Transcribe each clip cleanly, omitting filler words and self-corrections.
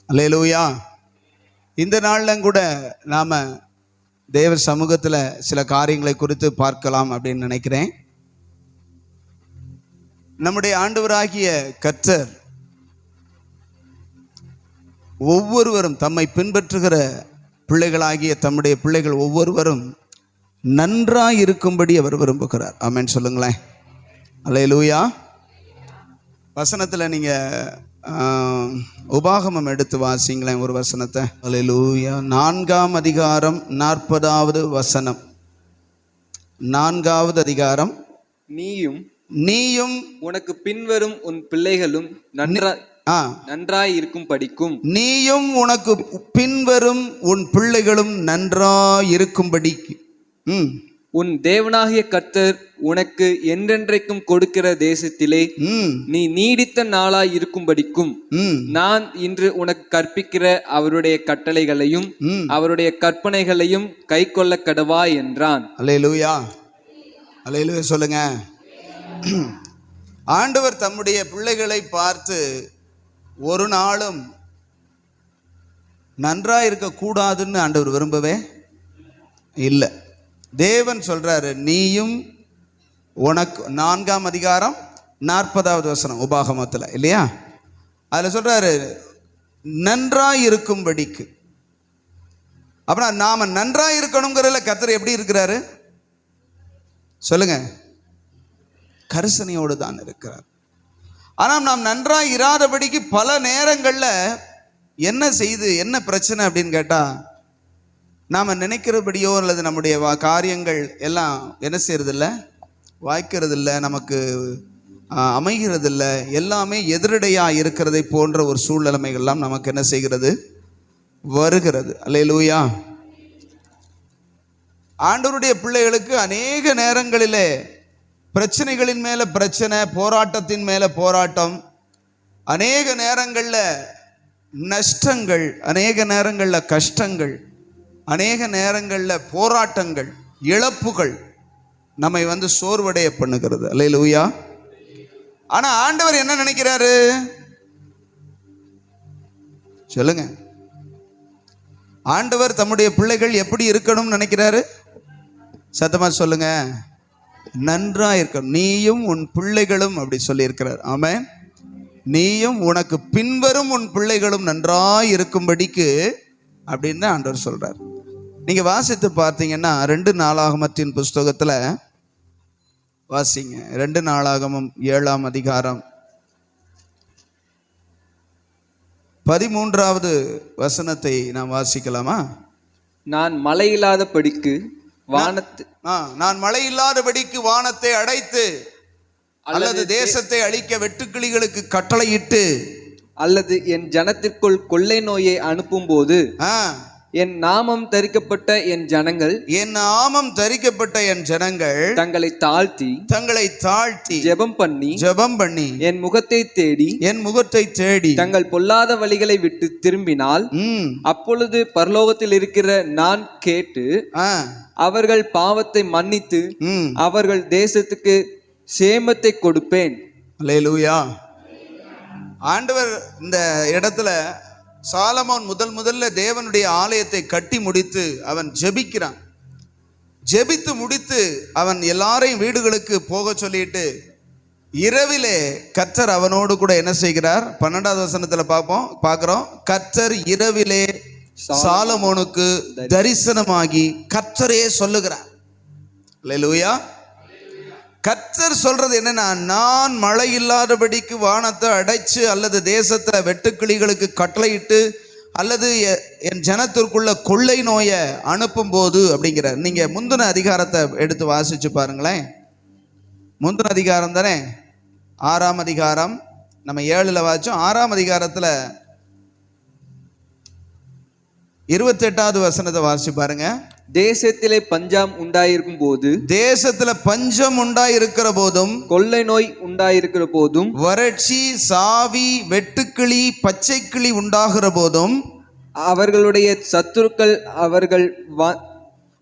அல்லேலூயா. இந்த நாளில் கூட நாம் தேவ சமூகத்தில் சில காரியங்களை குறித்து பார்க்கலாம் அப்படின்னு நினைக்கிறேன். நம்முடைய ஆண்டவராகிய கர்த்தர் ஒவ்வொருவரும் தம்மை பின்பற்றுகிற பிள்ளைகளாகிய தம்முடைய பிள்ளைகள் ஒவ்வொருவரும் நன்றாக இருக்கும்படி அவர் விரும்புகிறார். ஆமென் சொல்லுங்களேன். அல்லேலூயா. வசனத்தில் நீங்கள் உபாகமம் எடுத்து வாசிங்களேன் ஒரு வசனத்தை. அல்லேலூயா. 4ஆம் அதிகாரம் 40வது வசனம். 4வது அதிகாரம். நீயும் உனக்கு பின்வரும் உன் பிள்ளைகளும் நன்றாய் இருக்கும் படிக்கும். நீயும் உனக்கு பின்வரும் உன் பிள்ளைகளும் நன்றாய் இருக்கும்படிக்கு உன் தேவனாகிய கர்த்தர் உனக்கு என்றென்றைக்கும் கொடுக்கிற தேசத்திலே நீ நீடித்த நாளாய் இருக்கும்படிக்கும் நான் இன்று உனக்கு கற்பிக்கிற அவருடைய கட்டளைகளையும் அவருடைய கற்பனைகளையும் கை கொள்ள கடவா என்றான். அல்லேலூயா. அல்லேலூயா சொல்லுங்க. ஆண்டவர் தம்முடைய பிள்ளைகளை பார்த்து ஒரு நாளும் நன்றாக இருக்கக்கூடாதுன்னு ஆண்டவர் விரும்பவே இல்லை. தேவன் சொல்றாரு, நீயும் உனக்கு 4ஆம் அதிகாரம் 40வது வசனம் உபாகமத்தில் இல்லையா, அதில் சொல்றாரு நன்றாய் இருக்கும்படிக்கு. அப்படின்னா நாம நன்றாய் இருக்கணுங்கிறதுல கர்த்தர் எப்படி இருக்கிறாரு சொல்லுங்க? கரிசனையோடு தான் இருக்கிறார். ஆனால் நாம் நன்றாய் இராதபடிக்கு பல நேரங்களில் என்ன பிரச்சனை அப்படின்னு கேட்டால், நாம் நினைக்கிறபடியோ அல்லது நம்முடைய காரியங்கள் எல்லாம் என்ன செய்யறதில்ல, வாய்க்கிறதில்ல, நமக்கு அமைகிறதில்ல, எல்லாமே எதிரடையாக இருக்கிறதை போன்ற ஒரு சூழ்நிலைமைகள்லாம் நமக்கு என்ன செய்கிறது, வருகிறது. அல்லேலூயா. ஆண்டவருடைய பிள்ளைகளுக்கு அநேக நேரங்களிலே பிரச்சனைகளின் மேலே பிரச்சனை, போராட்டத்தின் மேலே போராட்டம், அநேக நேரங்களில் நஷ்டங்கள், அநேக நேரங்களில் கஷ்டங்கள், அநேக நேரங்களில் போராட்டங்கள், இழப்புகள் நம்மை சோர்வடைய பண்ணுகிறது. அல்லேலூயா. ஆனால் ஆண்டவர் என்ன நினைக்கிறாரு சொல்லுங்க? ஆண்டவர் தம்முடைய பிள்ளைகள் எப்படி இருக்கணும்னு நினைக்கிறாரு? சத்தமா சொல்லுங்க. நன்றாக இருக்கணும். நீயும் உன் பிள்ளைகளும் அப்படி சொல்லி இருக்கிறார். ஆமென். நீயும் உனக்கு பின்வரும் உன் பிள்ளைகளும் நன்றாக இருக்கும்படிக்கு அப்படின்னு ஆண்டவர் சொல்றார். நீங்க வாசித்து பார்த்தீங்கன்னா 2 நாளாகமத்தின் புஸ்தகத்தில் வாசிங்க. 2 நாளாகமம் 7ஆம் அதிகாரம் 13வது வசனத்தை நாம் வாசிக்கலாமா? நான் மழை இல்லாதபடிக்கு வானத்தை அடைத்து அல்லது தேசத்தை அழிக்க வெட்டுக்கிளிகளுக்கு கட்டளையிட்டு அல்லது என் ஜனத்திற்குள் கொள்ளை நோயை அனுப்பும் போது என் நாமம் தரிக்கப்பட்ட என் ஜனங்கள் தங்களை தாழ்த்தி ஜெபம் பண்ணி என் முகத்தை தேடி தங்கள் பொல்லாத வழிகளை விட்டு திரும்பினால் அப்பொழுது பரலோகத்தில் இருக்கிற நான் கேட்டு அவர்கள் பாவத்தை மன்னித்து அவர்கள் தேசத்துக்கு சேமத்தை கொடுப்பேன். அல்லேலூயா. ஆண்டவர் இந்த இடத்துல சாலமோன் முதல்ல தேவனுடைய ஆலயத்தை கட்டி முடித்து அவன் ஜெபிக்கிறான். ஜெபித்து முடித்து அவன் எல்லாரையும் வீடுகளுக்கு போக சொல்லிட்டு இரவிலே கர்த்தர் அவனோடு கூட என்ன செய்கிறார்? 12வது வசனத்தில் பார்க்கிறோம். கர்த்தர் இரவிலே சாலமோனுக்கு தரிசனமாகி கர்த்தரே சொல்லுகிறார். அல்லேலூயா. கர்த்தர் சொல்றது என்னன்னா, நான் மழை இல்லாதபடிக்கு வானத்தை அடைச்சு அல்லது தேசத்துல வெட்டுக்கிளிகளுக்கு கட்டளையிட்டு அல்லது என் ஜனத்திற்குள்ள கொள்ளை நோயை அனுப்பும் போது அப்படிங்கிறார். நீங்க முந்தின அதிகாரத்தை எடுத்து வாசிச்சு பாருங்களேன். முந்தின அதிகாரம் தானே, 6ஆம் அதிகாரம். நம்ம 7ல் வாசிச்சோம். 6ஆம் அதிகாரத்துல 28வது வசனத்தை வாசிச்சு பாருங்க. தேசத்திலே பஞ்சம் உண்டாயிருக்கிற போதும் கொள்ளை நோய் உண்டாயிருக்கிற போதும் வறட்சி, சாவி, வெட்டுக்கிளி, பச்சைக்கிளி உண்டாகிற போதும் அவர்களுடைய சத்துருக்கள்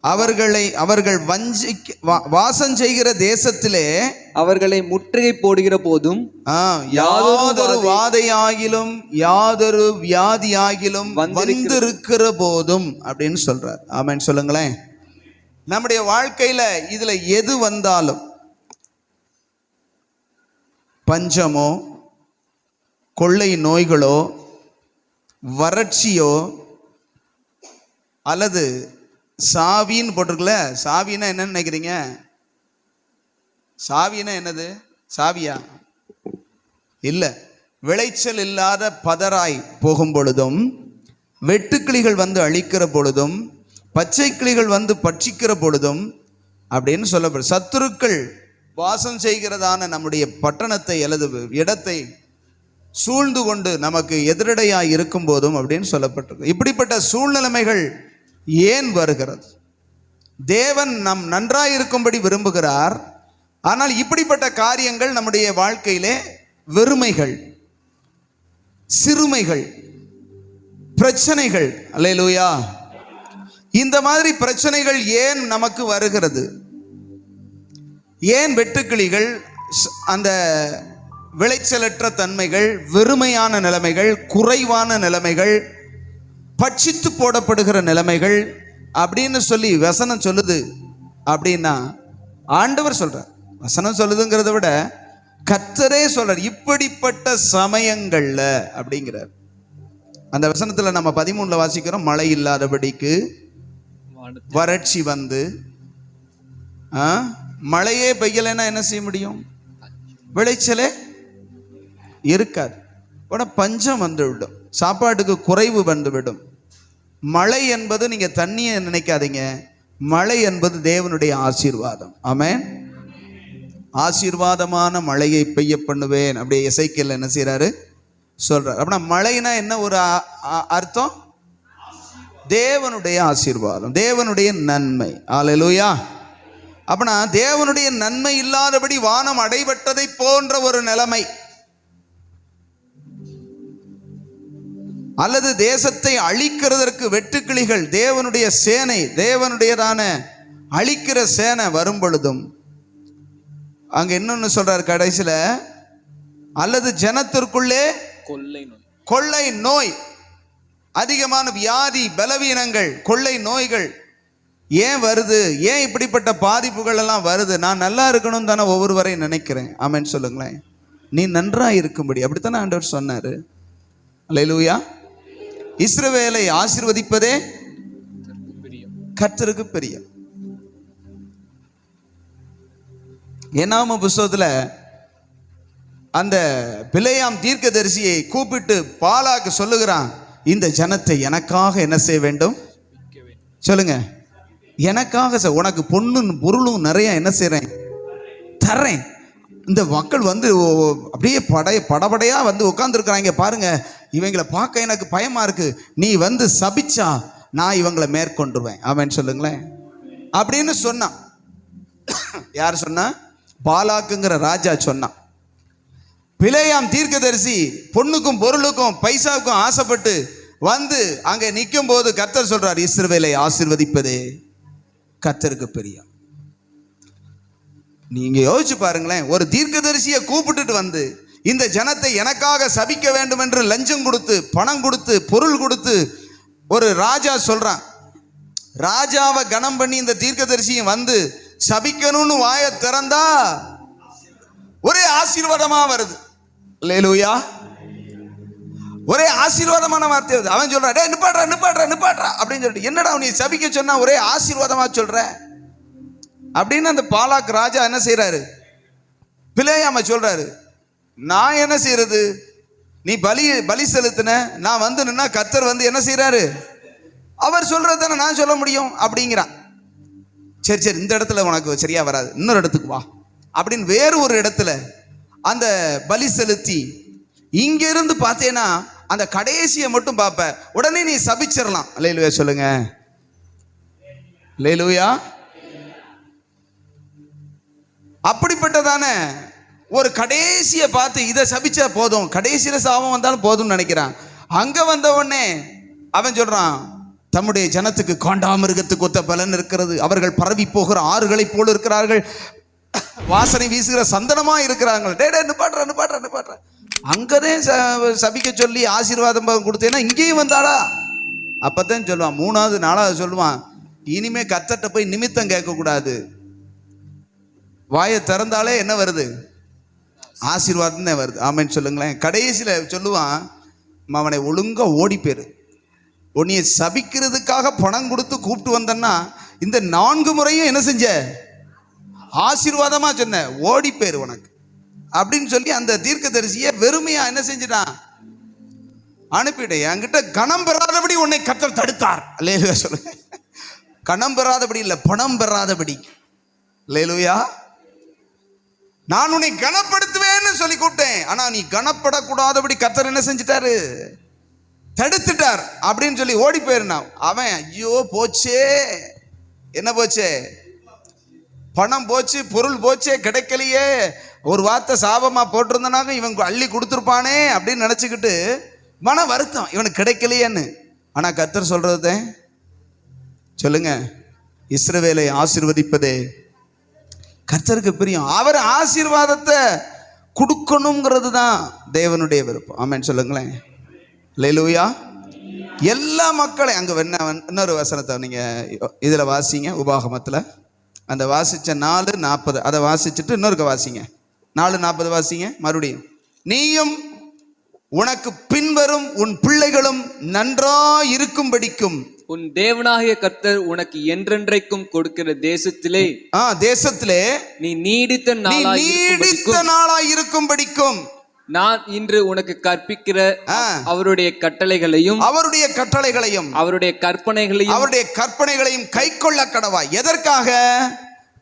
அவர்கள் வாசம் செய்கிற தேசத்திலே அவர்களை முற்றுகை போடுகிற போதும் யாதொரு வாதையாகிலும் யாதொரு வியாதியாகிலும் வந்திருக்கிற போதும் அப்படின்னு சொல்றார். ஆமென் சொல்லுங்களேன். நம்முடைய வாழ்க்கையில இதுல எது வந்தாலும், பஞ்சமோ கொள்ளை நோய்களோ வறட்சியோ அல்லது சாவின்னு போட்டிருக்கல, சாவின்னா என்னன்னு நினைக்கிறீங்க? சாவின்னா என்னது? சாவியா? இல்லை. விளைச்சல் இல்லாத பதராய் போகும் பொழுதும், வெட்டுக்கிளிகள் வந்து அழிக்கிற பொழுதும், பச்சை கிளிகள் வந்து பட்சிக்கிற பொழுதும் அப்படின்னு சொல்லப்படும். சத்துருக்கள் வாசம் செய்கிறதான நம்முடைய பட்டணத்தை அல்லது இடத்தை சூழ்ந்து கொண்டு நமக்கு எதிரடையாக இருக்கும் போதும் அப்படின்னு சொல்லப்பட்டிருக்கு. இப்படிப்பட்ட சூழ்நிலைமைகள் ஏன் வருகிறது? தேவன் நம் நன்றாய் இருக்கும்படி விரும்புகிறார். ஆனால் இப்படிப்பட்ட காரியங்கள் நம்முடைய வாழ்க்கையிலே வெறுமைகள், சிறுமைகள், பிரச்சனைகள், அல்லேலூயா, இந்த மாதிரி பிரச்சனைகள் ஏன் நமக்கு வருகிறது? ஏன் வெட்டுக்கிளிகள், அந்த விளைச்சலற்ற தன்மைகள், வெறுமையான நிலைமைகள், குறைவான நிலைமைகள், பட்சித்து போடப்படுகிற நிலைமைகள் அப்படின்னு சொல்லி வசனம் சொல்லுது? அப்படின்னா ஆண்டவர் சொல்றார். வசனம் சொல்லுதுங்கிறத விட கர்த்தரே சொல்றார், இப்படிப்பட்ட சமயங்கள்ல அப்படிங்கிறார். அந்த வசனத்துல நம்ம 13 வாசிக்கிறோம், மழை இல்லாதபடிக்கு வறட்சி வந்து, மழையே பெய்யலைன்னா என்ன செய்ய முடியும்? விளைச்சலே இருக்காது. உடனே பஞ்சம் வந்துவிடும், சாப்பாட்டுக்கு குறைவு வந்துவிடும். மழை என்பது நீங்க தண்ணியை நினைக்காதீங்க, மழை என்பது தேவனுடைய ஆசீர்வாதம். ஆமென். ஆசீர்வாதமான மழையை பெய்ய பண்ணுவேன் அப்படி எசேக்கியேல் என்ன செய்யறாரு? சொல்றாரு. அப்படின்னா மழைனா என்ன ஒரு அர்த்தம்? தேவனுடைய ஆசீர்வாதம், தேவனுடைய நன்மை. அல்லேலூயா. அப்படின்னா தேவனுடைய நன்மை இல்லாதபடி வானம் அடைபட்டதை போன்ற ஒரு நிலைமை, அல்லது தேசத்தை அழிக்கிறதற்கு வெட்டுக்கிளிகள், தேவனுடைய சேனை, தேவனுடையதான அழிக்கிற சேனை வரும் பொழுதும், அங்க இன்னொன்னு சொல்றாரு கடைசியில, அல்லது ஜனத்திற்குள்ளே கொள்ளை நோய், அதிகமான வியாதி, பலவீனங்கள், கொள்ளை நோய்கள் ஏன் வருது? ஏன் இப்படிப்பட்ட பாதிப்புகள் எல்லாம் வருது? நான் நல்லா இருக்கணும் தானே ஒவ்வொருவரையும் நினைக்கிறேன். ஆமென் சொல்லுங்களேன். நீ நன்றாக இருக்கும்படி அப்படித்தானே ஆண்டவர் சொன்னாரு. அல்லேலூயா. இஸ்ரவேலை ஆசீர்வதிப்பதே கர்த்தருக்கு பிரியம். என்னாம புஸ்தகத்துல அந்த பிலேயாம் தீர்க்கதரிசியை கூப்பிட்டு பாலாக்கு சொல்லுகிறான், இந்த ஜனத்தை எனக்காக என்ன செய்ய வேண்டும்? சொல்லுங்க. எனக்காக உனக்கு பொண்ணும் பொருளும் நிறைய என்ன செய்றேன்? தர்றேன். இந்த மக்கள் வந்து அப்படியே படபடையா வந்து உட்கார்ந்துருக்கிறாங்க பாருங்க, இவங்களை பார்க்க எனக்கு பயமா இருக்கு, நீ வந்து சபிச்சா நான் இவங்களை மேற்கொண்டுருவேன். ஆமென் சொல்லுங்களேன். அப்படின்னு சொன்னான். யார் சொன்னா? பாலாக்குங்கிற ராஜா சொன்னான். பிலேயாம் தீர்க்கதரிசி பொண்ணுக்கும் பொருளுக்கும் பைசாவுக்கும் ஆசைப்பட்டு வந்து அங்கே நிற்கும் போது கர்த்தர் சொல்றார், இஸ்ரவேலை ஆசீர்வதிப்பதே கர்த்தருக்கு பிரியம். நீங்க யோசிச்சு பாருங்களேன், ஒரு தீர்க்கதரிசியை கூப்பிட்டுட்டு வந்து இந்த ஜனத்தை எனக்காக சபிக்க வேண்டும் என்று லஞ்சம் கொடுத்து, பணம் கொடுத்து, பொருள் கொடுத்து ஒரு ராஜா சொல்றான். ராஜாவை கனம் பண்ணி இந்த தீர்க்கதரிசியை வந்து சபிக்கணும்னு வாயை திறந்தா ஒரே ஆசீர்வாதமா வருது. அல்லேலூயா. ஒரே ஆசீர்வாதமான வார்த்தை வருது. அவன் சொல்றான், டேய் நிப்பாட்றா நிப்பாட்றா நிப்பாட்றா அப்படின்னு சொல்லிட்டு, என்னடா நீ சபிக்க சொன்னா ஒரே ஆசீர்வாதமா சொல்ற அப்படின்னு அந்த பாலாக் ராஜா என்ன செய்யறாரு? பிலேயாம சொல்றாரு, நான் என்ன செய்யறது? நீ பலி செலுத்தின, நான் வந்து நின்னா கர்த்தர் வந்து என்ன செய்யறாரு? அவர் சொல்றதானே நான் சொல்ல முடியும் அப்படிங்கிறான். சரி சரி, இந்த இடத்துல உனக்கு சரியா வராது, இன்னொரு இடத்துக்கு வா அப்படின்னு வேறு ஒரு இடத்துல அந்த பலி செலுத்தி, இங்க இருந்து பார்த்தேன்னா அந்த கடைசியை மட்டும் பார்ப்ப, உடனே நீ சபிச்சிடலாம். அல்லேலூயா சொல்லுங்க. அல்லேலூயா. அப்படிப்பட்டதான ஒரு கடைசியை பார்த்து இதை சபிச்சா போதும், கடைசியில சாபம் வந்தாலும் போதும்னு நினைக்கிறான். அங்க வந்த உடனே அவன் சொல்றான், தம்முடைய ஜனத்துக்கு காண்டாமிருகத்துக்கு ஒத்த பலன் இருக்கிறது. அவர்கள் பரவி போகிற ஆறுகளைப் போல இருக்கிறார்கள், வாசனை வீசுகிற சந்தனமா இருக்கிறாங்க. டே நிப்பாட்டுற அங்கதே சபிக்க சொல்லி ஆசீர்வாதம் கொடுத்தேன்னா இங்கேயும் வந்தாடா. அப்பதான் சொல்லுவான், 3வது 4வது சொல்லுவான், இனிமே கர்த்தர்ட்ட போய் நிமித்தம் கேட்கக்கூடாது. வாயை திறந்தாலே என்ன வருது? ஆசீர்வாதம் தான் வருது. ஆமேன்னு சொல்லுங்களேன். கடைசியில் சொல்லுவான், அவனை ஒழுங்கா ஓடி போயிரு. உன்னைய சபிக்கிறதுக்காக பணம் கொடுத்து கூப்பிட்டு வந்தன்னா இந்த 4 முறையும் என்ன செஞ்ச? ஆசீர்வாதமா சொன்ன, ஓடி போயிரு உனக்கு அப்படின்னு சொல்லி அந்த தீர்க்கதரிசியை வெறுமையா என்ன செஞ்சிட்டான்? அனுப்பிட்டு. என்கிட்ட கணம் பெறாதபடி உன்னை கர்த்தர் தடுத்தார். அல்லேலூயா சொல்லுங்க. கணம் பெறாதபடி இல்லை, பணம் பெறாதபடி. அல்லேலூயா. நான் உன்னை கனப்படுத்துவேன்னு சொல்லி கூப்பிட்டேன், ஆனா நீ கனப்படக்கூடாதபடி கர்த்தர் என்ன செஞ்சிட்டாரு? தடுத்துட்டார் அப்படின்னு சொல்லி ஓடி போயிருந்தான். அவன் ஐயோ போச்சே, என்ன போச்சே? பணம் போச்சு, பொருள் போச்சே, கிடைக்கலையே. ஒரு வார்த்தை சாபமா போட்டிருந்தனாக இவன் அள்ளி கொடுத்துருப்பானே அப்படின்னு நினைச்சுக்கிட்டு மன வருத்தம், இவனுக்கு கிடைக்கலையேன்னு. ஆனா கர்த்தர் சொல்றது சொல்லுங்க, இஸ்ரவேலை ஆசீர்வதிப்பதே கர்த்தருக்கு பிரியம். அவர் ஆசீர்வாதத்தை கொடுக்கணுங்கிறது தான் தேவனுடைய விருப்பம். ஆமென் சொல்லுங்களேன். அல்லேலூயா. எல்லா மக்களையும் அங்கே இன்னொரு வசனத்தை நீங்கள் இதில் வாசிங்க, உபாகமத்தில் அந்த வாசித்த 4:40 அதை வாசிச்சுட்டு இன்னொருக்க வாசிங்க. 4:40 வாசிங்க மறுபடியும். நீயும் உனக்கு பின்வரும் உன் பிள்ளைகளும் நன்றாய் இருக்கும்படிக்கும் உன் தேவனாகிய கர்த்தர் உனக்கு என்றென்றைக்கும் கொடுக்கிற தேசத்திலே நீ நீடித்த நாளாய் இருக்கும்படிக்கும் நான் இன்று உனக்கு கற்பிக்கிற அவருடைய கட்டளைகளையும் அவருடைய கற்பனைகளையும் கைக்கொள்ள கடவாய். எதற்காக?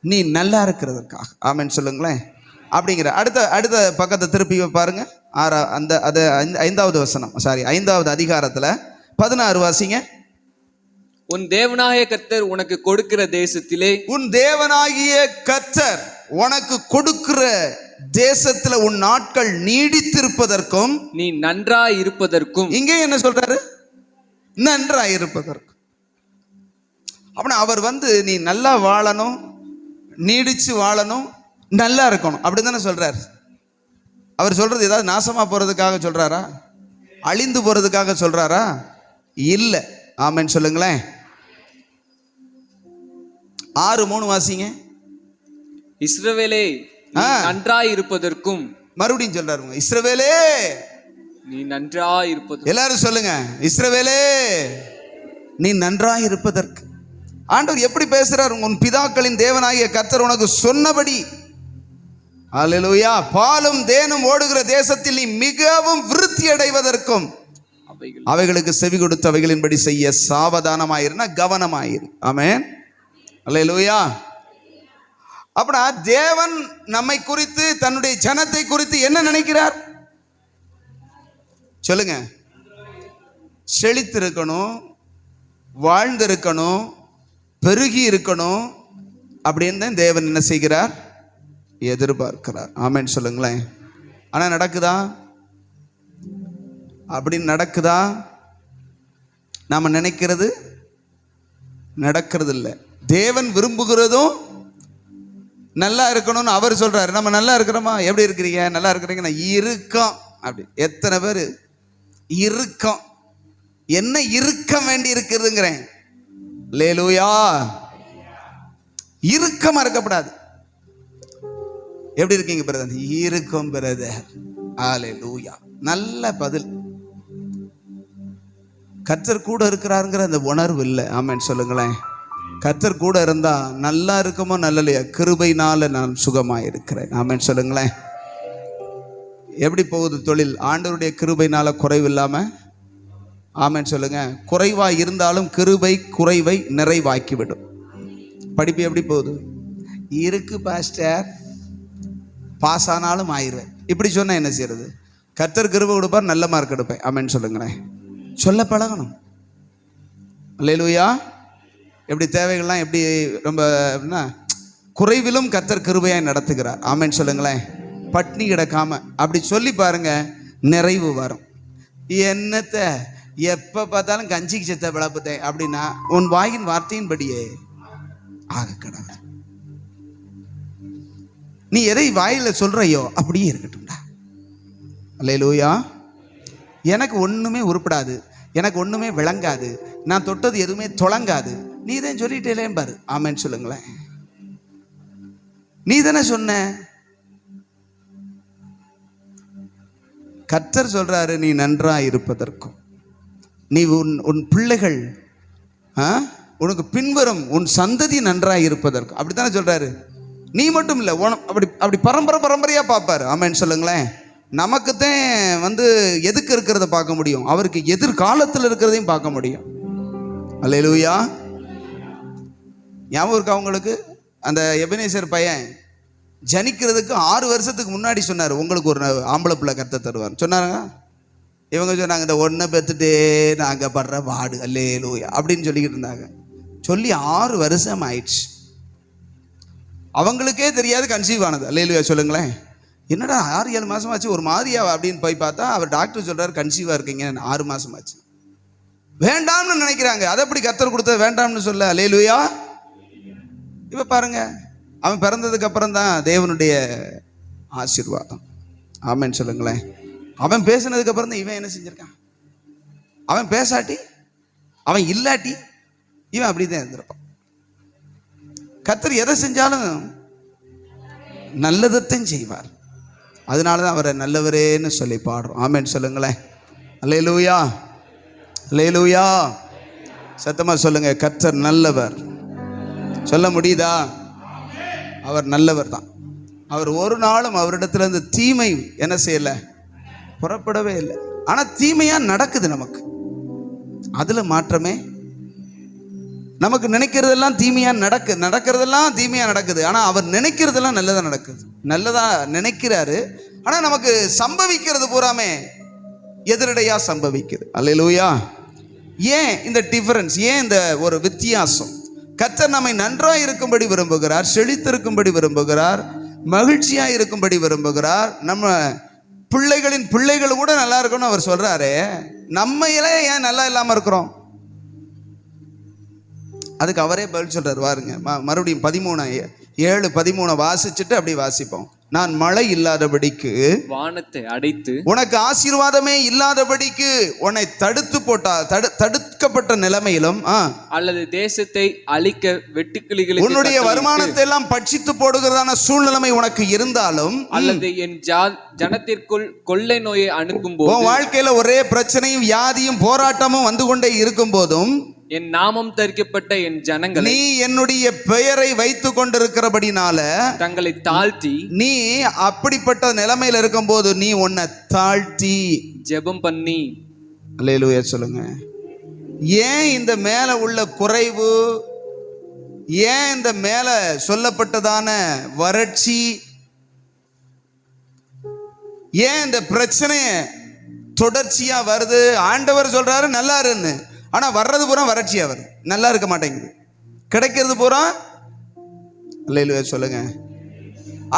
நீ நல்லா இருக்கிறதற்காக. ஆமென் சொல்லுங்களேன். அப்படிங்கிற அடுத்த பக்கத்தை திருப்பி பாருங்க. 5வது வசனம், 5வது அதிகாரத்துல 16 வாசிங்க. உன் தேவனாகிய கர்த்தர் உனக்கு கொடுக்கிற தேசத்திலே உன் தேவனாகிய கர்த்தர் உனக்கு கொடுக்கிற தேசத்துல உன் நாட்கள் நீடித்திருப்பதற்கும் நீ நன்றாய் இருப்பதற்கும். இங்கே என்ன சொல்றாரு? நன்றாய் இருப்பதற்கும். அப்படின்னா அவர் நீ நல்லா வாழணும், நீடிச்சு வாழணும், நல்லா இருக்கணும் அப்படி தானே சொல்றாரு. அவர் சொல்றது ஏதாவது நாசமா போறதுக்காக சொல்றாரா? அழிந்து போறதுக்காக சொல்றாரா? இல்லை. ஆமென் சொல்லுங்களேன். 6:3 வாசிங்க. இஸ்ரவேலே நன்றாய் இருப்பதற்கும். மறுபடியும் சொல்றாரு, இஸ்ரவேலே நீ நன்றாய் இருப்பதற்கு. எல்லாரும் சொல்லுங்க, இஸ்ரவேலே நீ நன்றாய் இருப்பதற்கு. ஆண்டவர் எப்படி பேசுறார்? உன் பிதாக்களின் தேவனாகிய கர்த்தர் உனக்கு சொன்னபடி, அல்லேலூயா, பாலும் தேனும் ஓடுகிற தேசத்தில் நீ மிகவும் விருத்தி அடைவதற்கும் அவைகளுக்கு செவி கொடுத்து அவைகளின்படி செய்ய சாவதானமாயிருன்னா கவனமாயிரு. ஆமென். அல்லேலூயா. அப்படின்னா தேவன் நம்மை குறித்து, தன்னுடைய ஜனத்தை குறித்து என்ன நினைக்கிறார்? சொல்லுங்க. செழித்திருக்கணும், வாழ்ந்திருக்கணும், பெருகி இருக்கணும் அப்படின்னு தான் தேவன் என்ன செய்கிறார்? எதிர்பார்க்கிறார். ஆமென் சொல்லுங்களேன். ஆனா நடக்குதா? அப்படின்னு நடக்குதா? நாம நினைக்கிறது நடக்கிறது இல்லை. தேவன் விரும்புகிறதும் நல்லா இருக்கணும்னு அவர் சொல்றாரு. நம்ம நல்லா இருக்கிறோமா? எப்படி இருக்கிறீங்க? நல்லா இருக்கிறீங்கன்னா இருக்கோம். அப்படி எத்தனை பேர் இருக்கோம்? என்ன இருக்க வேண்டி இருக்குதுங்கிறேன். அல்லேலூயா. இருக்கமா இருக்கப்படாது. எப்படி இருக்கீங்க பிரதர்? இருக்கும் பிரதர். அல்லேலூயா. நல்ல பதில். கர்த்தர் கூட இருக்கிறாருங்கிற அந்த உணர்வு இல்லை. ஆமென் சொல்லுங்களேன். கர்த்தர் கூட இருந்தா நல்லா இருக்குமோ நல்லலையா? கிருபையினால நான் சுகமாக இருக்கிறேன். ஆமென் சொல்லுங்களேன். எப்படி போகுது தொழில்? ஆண்டவருடைய கிருபையினால குறைவு இல்லாம. ஆமென் சொல்லுங்க. குறைவாய் இருந்தாலும் கிருபை குறைவை நிறைவாக்கிவிடும். படிப்பு எப்படி போகுது? இருக்கு பாஸ்டர், பாஸ் ஆனாலும் ஆயிடுவேன். இப்படி சொன்னா என்ன செய்யறது? கர்த்தர் கிருபை கொடுப்பார், நல்ல மார்க் எடுப்பேன். ஆமென் சொல்லுங்களேன். சொல்ல பழகணும். அல்லேலூயா. எப்படி தேவைகள்லாம் எப்படி ரொம்ப குறைவிலும் கர்த்தர் கிருபையாய் நடத்துகிறார். ஆமென் சொல்லுங்களேன். பட்னி கிடக்காம அப்படி சொல்லி பாருங்க, நிறைவு வரும். என்னத்தை எப்ப பார்த்தாலும் கஞ்சிக்கு செத்த பிளப்புத்தேன் அப்படின்னா உன் வாயின் வார்த்தையின்படியே ஆக கடவுள். நீ எதை வாயில சொல்றையோ அப்படியே இருக்கட்டும்டா. அல்லேலூயா. எனக்கு ஒண்ணுமே உருப்படாது, எனக்கு ஒண்ணுமே விளங்காது, நான் தொட்டது எதுவுமே தொடங்காது, நீ தான் சொல்லிட்டேலேன்னு பாரு. ஆமேன்னு சொல்லுங்களேன். நீ தானே சொன்ன. கர்த்தர் சொல்றாரு, நீ நன்றாய் இருப்பதற்கும் நீ உன் பிள்ளைகள் உனக்கு பின்வரும் உன் சந்ததி நன்றாய் இருப்பதற்கும் அப்படித்தானே சொல்றாரு. நீ மட்டும் இல்லை, அப்படி பரம்பரையா பார்ப்பாரு. ஆமேன்னு சொல்லுங்களேன். நமக்குத்தான் எதுக்கு இருக்கிறத பார்க்க முடியும், அவருக்கு எதிர்காலத்தில் இருக்கிறதையும் பார்க்க முடியும். அல்லேலூயா. ஞாபகம் இருக்கா உங்களுக்கு? அந்த எபனேசர் பையன் ஜனிக்கிறதுக்கு 6 வருஷத்துக்கு முன்னாடி சொன்னார், உங்களுக்கு ஒரு ஆம்பளை பிள்ளை கர்த்தர் தருவார் சொன்னாங்க. இவங்க சொன்னாங்க, இந்த ஒன்றை பெற்றுட்டே நாங்கள் படுற வாடு அல்லேலூயா அப்படின்னு சொல்லிக்கிட்டு இருந்தாங்க. சொல்லி 6 வருஷம் ஆயிடுச்சு. அவங்களுக்கே தெரியாது கன்சீவ் ஆனது. அல்லேலூயா சொல்லுங்களேன். என்னடா 6-7 மாதம் ஆச்சு ஒரு மாதிரியா அப்படின்னு போய் பார்த்தா அவர் டாக்டர் சொல்கிறார், கன்சீவாக இருக்கீங்க, 6 மாதம் ஆச்சு. வேண்டாம்னு நினைக்கிறாங்க, அதை எப்படி கர்த்தர் கொடுத்தது வேண்டாம்னு சொல்ல. அல்லேலூயா. இப்போ பாருங்க, அவன் பிறந்ததுக்கு அப்புறம் தான் தேவனுடைய ஆசீர்வாதம். ஆமேன்னு சொல்லுங்களேன். அவன் பேசினதுக்கு அப்புறம் தான் இவன் என்ன செஞ்சிருக்கான். அவன் பேசாட்டி, அவன் இல்லாட்டி இவன் அப்படிதான் இருந்திருப்பான். கர்த்தர் எதை செஞ்சாலும் நல்லதைத்தான் செய்வார். அதனாலதான் அவரை நல்லவரேன்னு சொல்லி பாடுறோம். ஆமேன்னு சொல்லுங்களேன். அல்லேலூயா, அல்லேலூயா. சத்தமா சொல்லுங்க, கர்த்தர் நல்லவர். சொல்ல முடியுதா? அவர் நல்லவர் தான். அவர் ஒரு நாளும் அவரிடத்துல இருந்து தீமை என்ன செய்யல, புறப்படவே இல்லை. ஆனா தீமையா நடக்குது நமக்கு, அதுல மாற்றமே. நமக்கு நினைக்கிறதெல்லாம் தீமையா நடக்கிறதெல்லாம் தீமையா நடக்குது. ஆனா அவர் நினைக்கிறதெல்லாம் நல்லதா நடக்குது, நல்லதா நினைக்கிறாரு. ஆனா நமக்கு சம்பவிக்கிறது பூராமே எதிரடையா சம்பவிக்குது. அல்லேலூயா. ஏன் இந்த டிஃபரன்ஸ், ஏன் இந்த ஒரு வித்தியாசம்? கர்த்தர் நம்மை நன்றாய் இருக்கும்படி விரும்புகிறார், செழித்திருக்கும்படி விரும்புகிறார், மகிழ்ச்சியா இருக்கும்படி விரும்புகிறார். நம்ம பிள்ளைகளின் பிள்ளைகள் கூட நல்லா இருக்கணும் அவர் சொல்றாரு. நம்ம ஏன் நல்லா இல்லாம இருக்கிறோம்? அதுக்கு அவரே பதில் சொல்றாரு. பாருங்க, மறுபடியும் 13:7-13 வாசிச்சுட்டு அப்படி வாசிப்போம். நான் மழை இல்லாதபடிக்கு வானத்தை அடைத்து உனக்கு ஆசீர்வாதமே இல்லாதபடிக்கு உன்னை தடுத்து போட்டா, தடுக்கப்பட்ட நிலைமையிலும் அல்லது தேசத்தை அழிக்க வெட்டுக்கிளிகளை உன்னுடைய வருமானத்தை எல்லாம் பட்சித்து போடுகிறதான சூழ்நிலைமை உனக்கு இருந்தாலும், அல்லது என் ஜனத்திற்குள் கொள்ளை நோயை அனுப்பும் போது, உன் வாழ்க்கையில ஒரே பிரச்சனையும் வியாதியும் போராட்டமும் வந்து கொண்டே இருக்கும் போதும், என் நாமம் தரிக்கப்பட்ட என் ஜனங்கள் நீ என்னுடைய பெயரை வைத்துக் கொண்டிருக்கிறபடினால தங்களை தாழ்த்தி, நீ அப்படிப்பட்ட நிலைமையில இருக்கும் போது நீ உன்னை தாழ்த்தி ஜெபம் பண்ணி. அல்லேலூயா சொல்லுங்க. ஏன் இந்த மேல உள்ள குறைவு, ஏன் இந்த மேல சொல்லப்பட்டதான வறட்சி, ஏன் இந்த பிரச்சனை தொடர்ச்சியா வருது? ஆண்டவர் சொல்றாரு நல்லா இருன்னு, ஆனா வர்றது பூரா வறட்சியா வருது, நல்லா இருக்க மாட்டேங்குது. கிடைக்கிறது பூரா அல்லேலூயா சொல்லுங்க.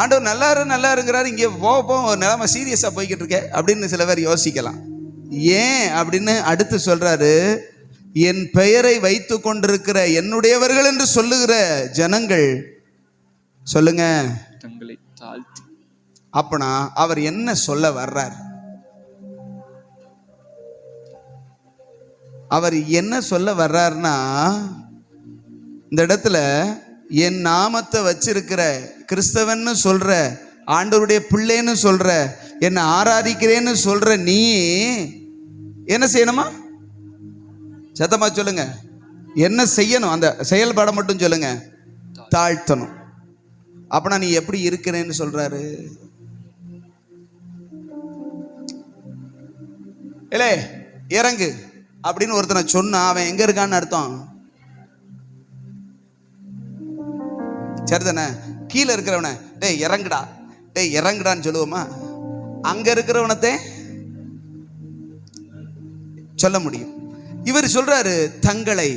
ஆண்டவர் நல்லா இருக்கிறாரு, இங்கே போக நிலைமை சீரியஸா போய்கிட்டு இருக்க அப்படின்னு சில பேர் யோசிக்கலாம். ஏன் அப்படின்னு அடுத்து சொல்றாரு, என் பெயரை வைத்து கொண்டிருக்கிற என்னுடையவர்கள் என்று சொல்லுகிற ஜனங்கள் சொல்லுங்க தங்களை தாழ்த்தி. அப்பனா அவர் என்ன சொல்ல வர்றார்? அவர் என்ன சொல்ல வர்றாருன்னா, இந்த இடத்துல என் நாமத்தை வச்சிருக்கிற கிறிஸ்தவன்னு சொல்ற, ஆண்டவருடைய பிள்ளைன்னு சொல்ற, என்னை ஆராதிக்கிறேன்னு சொல்ற நீ என்ன செய்யணுமா? சத்தமா சொல்லுங்க, என்ன செய்யணும்? அந்த செயல்பாட மட்டும் சொல்லுங்க. தாழ்த்தணும். அப்பனா நீ எப்படி இருக்கிறேன்னு சொல்றாரு? இல்லே இறங்கு அப்படின்னு ஒருத்தனை சொன்னா அவன் எங்க இருக்கான்னு அர்த்தம். சரிதானே? கீழே இருக்கிறவன டேய் இறங்குடா, டேய் இறங்குடான்னு சொல்லுவோமா? அங்க இருக்கிறவனத்தை சொல்ல முடியும். இவர் சொல்றாரு தங்களை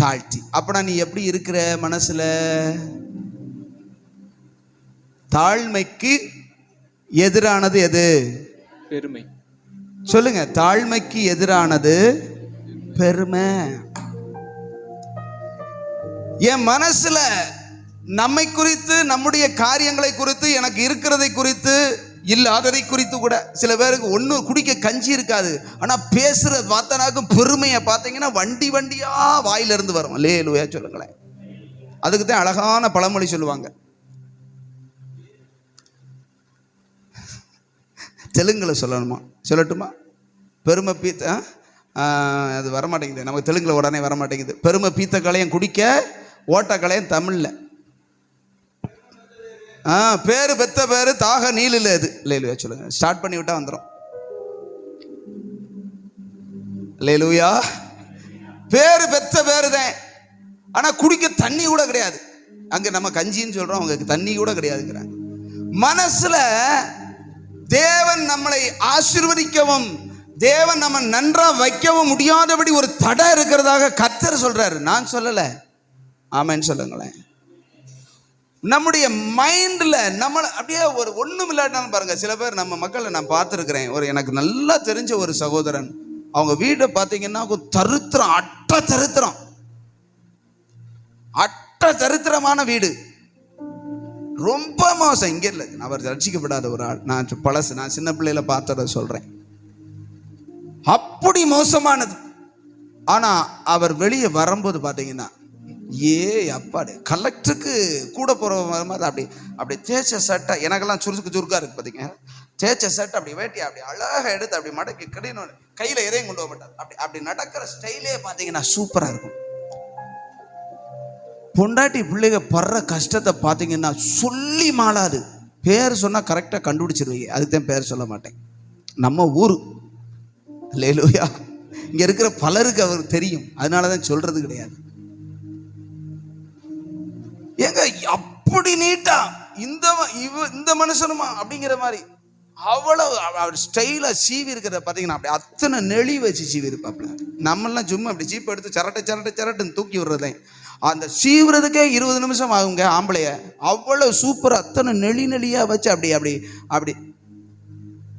தாழ்த்தி. அப்பனா நீ எப்படி இருக்கிற மனசுல? தாழ்மைக்கு எதிரானது எது? பெருமை. சொல்லுங்க, தாழ்மைக்கு எதிரானது பெருமை. என் மனசுல நம்மை குறித்து, நம்முடைய காரியங்களை குறித்து, எனக்கு இருக்கிறதை குறித்து, இல்லாததை குறித்து கூட சில பேருக்கு ஒண்ணு குடிக்க கஞ்சி இருக்காது, ஆனா பேசுற வார்த்தைனாக்கும் பெருமையை பார்த்தீங்கன்னா வண்டி வண்டியா வாயிலிருந்து வரும். அல்லேலூயா சொல்லுங்களேன். அதுக்கு தான் அழகான பழமொழி சொல்லுவாங்க. தெலுங்குல சொல்லணுமா, சொல்லட்டுமா? பெருமை பீத்த அது வரமாட்டேங்குது நமக்கு, தெலுங்குல உடனே வரமாட்டேங்குது. பெருமை பீத்த கலையம் குடிக்க ஓட்ட கலையம் தமிழ்ல. பேரு பெத்த பேரு தாக நீலில் எது? லேலுயா சொல்லுங்க. ஸ்டார்ட் பண்ணி விட்டா வந்துடும். லேலுயா. பேரு பெத்த பேரு தான், ஆனா குடிக்க தண்ணி கூட கிடையாது. அங்க நம்ம கஞ்சின்னு சொல்றோம், அவங்க தண்ணி கூட கிடையாதுங்கிறாங்க. மனசுல தேவன் நம்மளை ஆசீர்வதிக்கவும், தேவன் நம்ம நன்றா வைக்கவும் முடியாதபடி ஒரு தடை இருக்கிறதாக கர்த்தர் சொல்றாரு, நான் சொல்லல. ஆமென் சொல்லுங்களேன். நம்முடைய மைண்ட்ல நம்ம அப்படியே ஒரு ஒண்ணும் இல்லாட்டாலும் பாருங்க, சில பேர் நம்ம மக்களை நான் பார்த்துருக்கிறேன். ஒரு எனக்கு நல்லா தெரிஞ்ச ஒரு சகோதரன், அவங்க வீடை பார்த்தீங்கன்னா தரித்திரம், அட்ட தரித்திரமான வீடு, ரொம்ப மோசம். இங்கே இல்லை, அவர் ரட்சிக்கப்படாத ஒரு ஆள், நான் பழசு, நான் சின்ன பிள்ளையில பார்த்தத சொல்றேன். அப்படி மோசமானது. ஆனா அவர் வெளியே வரும்போது பார்த்தீங்கன்னா, அப்பாடு கலெக்டருக்கு கூட போற மாதிரி அப்படி அப்படி தேய்ச்ச சட்டை, எனக்கெல்லாம் சுருக்கா இருக்கு பார்த்தீங்க, தேய்ச்ச சட்டை அப்படி வேட்டி அப்படி அழகா எடுத்து அப்படி மடக்கி கடினு கையில எதையும் கொண்டு போக மாட்டார். அப்படி அப்படி நடக்கிற ஸ்டைலே பார்த்தீங்கன்னா சூப்பரா இருக்கும். பொண்டாட்டி பிள்ளைங்க படுற கஷ்டத்தை பார்த்தீங்கன்னா சொல்லி மாளாது. பேர் சொன்னா கரெக்டா கண்டுபிடிச்சிருவீங்க, அதுதான் பேர் சொல்ல மாட்டேன். நம்ம ஊரு லேலூயா, இங்க இருக்கிற பலருக்கு அவருக்கு தெரியும், அதனாலதான் சொல்றது கிடையாது. ஏங்க அப்படி நீட்டா இந்த மனுஷனுமா அப்படிங்கிற மாதிரி அவ்வளவு அவர் ஸ்டைலா சீவி இருக்கிறத பார்த்தீங்கன்னா அப்படி அத்தனை நெளி வச்சு சீவி இருப்பாப்ல. நம்மெல்லாம் சும்மா அப்படி சீப்பு எடுத்து சரட்டுன்னு தூக்கி விடுறதே, அந்த சீவுறதுக்கே 20 நிமிஷம் ஆகுங்க ஆம்பளைய. அவ்வளவு சூப்பர், அத்தனை நெளியா வச்சு அப்படி அப்படி அப்படி.